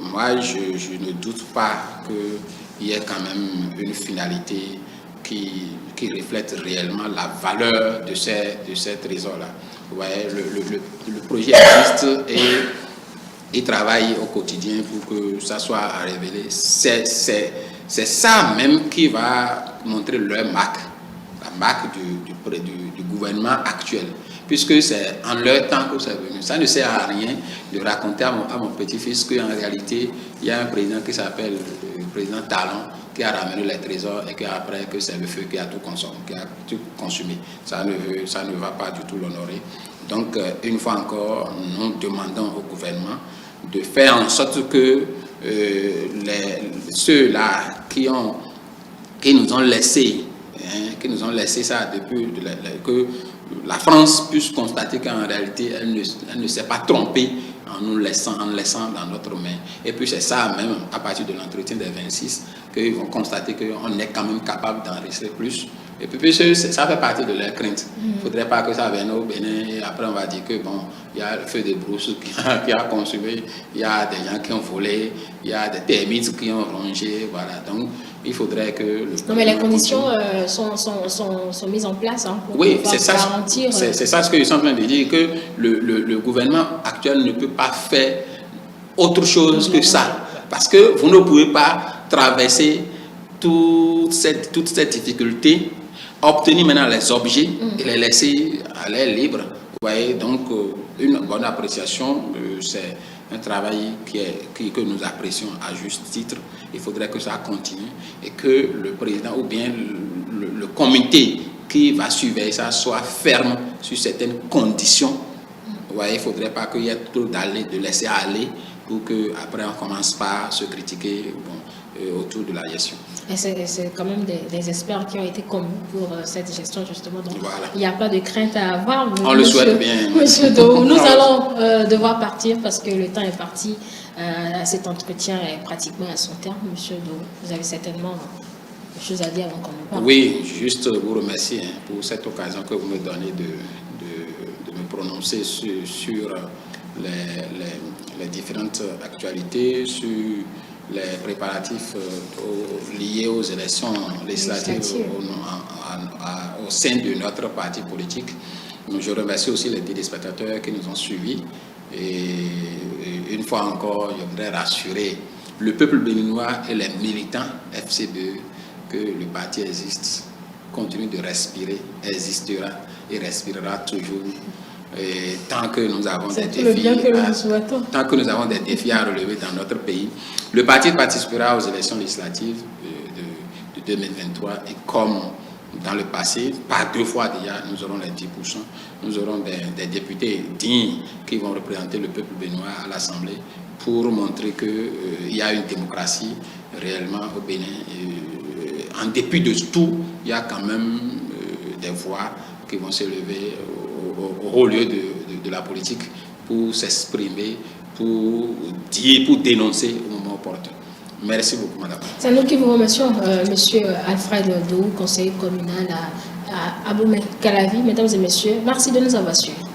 Moi, je ne doute pas qu'il y ait quand même une finalité qui reflète réellement la valeur de ces trésors-là. Vous voyez, le projet existe et il travaille au quotidien pour que ça soit à révéler. C'est ça même qui va montrer leur marque, la marque du gouvernement actuel. Puisque c'est en leur temps que c'est venu. Ça ne sert à rien de raconter à mon petit-fils qu'en réalité, il y a un président qui s'appelle le président Talon, qui a ramené les trésors et qu'après que c'est le feu qui a tout consumé. Ça ne va pas du tout l'honorer. Donc, une fois encore, nous demandons au gouvernement de faire en sorte que ceux-là qui nous ont laissé, ça depuis que la France puisse constater qu'en réalité, elle ne s'est pas trompée en nous laissant dans notre main. Et puis c'est ça même, à partir de l'entretien des 26, qu'ils vont constater qu'on est quand même capable d'enregistrer plus. Et puis ça fait partie de leur crainte. Il ne faudrait pas que ça vienne au Bénin et après on va dire que bon, il y a le feu de brousse qui a consumé, il y a des gens qui ont volé, il y a des termites qui ont rongé, voilà. Donc il faudrait que... Non mais les conditions sont mises en place pour oui, garantir... c'est ça ce que je suis en train de dire, que le gouvernement actuel ne peut pas faire autre chose que ça. Parce que vous ne pouvez pas traverser toute cette difficulté, obtenir maintenant les objets et les laisser à l'air libre. Vous voyez, donc une bonne appréciation, c'est un travail que nous apprécions à juste titre. Il faudrait que ça continue et que le président ou bien le comité qui va surveiller ça soit ferme sur certaines conditions. Vous voyez, il ne faudrait pas qu'il y ait trop de laisser aller pour qu'après on commence pas à se critiquer autour de la gestion. Et c'est quand même des experts qui ont été commis pour cette gestion justement. Donc voilà. Il n'y a pas de crainte à avoir. On le souhaite bien. Monsieur Dohou, nous allons devoir partir parce que le temps est parti. Cet entretien est pratiquement à son terme. Monsieur Dohou, vous avez certainement des choses à dire avant qu'on ne parle. Oui, juste vous remercier pour cette occasion que vous me donnez de me prononcer sur les différentes actualités, sur les préparatifs liés aux élections législatives au sein de notre parti politique. Je remercie aussi les téléspectateurs qui nous ont suivis. Et une fois encore, je voudrais rassurer le peuple béninois et les militants FCBE que le parti existe, continue de respirer, existera et respirera toujours. Et tant que nous avons des défis à relever dans notre pays, le parti participera aux élections législatives de 2023 et comme dans le passé, par 2 fois déjà, nous aurons les 10%, nous aurons des députés dignes qui vont représenter le peuple béninois à l'Assemblée pour montrer qu'il y a une démocratie réellement au Bénin. En dépit de tout, il y a quand même des voix qui vont s'élever au haut lieu de la politique pour s'exprimer, pour dire, pour dénoncer au moment opportun. Merci beaucoup, madame. C'est nous qui vous remercions, monsieur Alfred Dohou, conseiller communal à Abomey-Calavi. Mesdames et messieurs, merci de nous avoir suivis.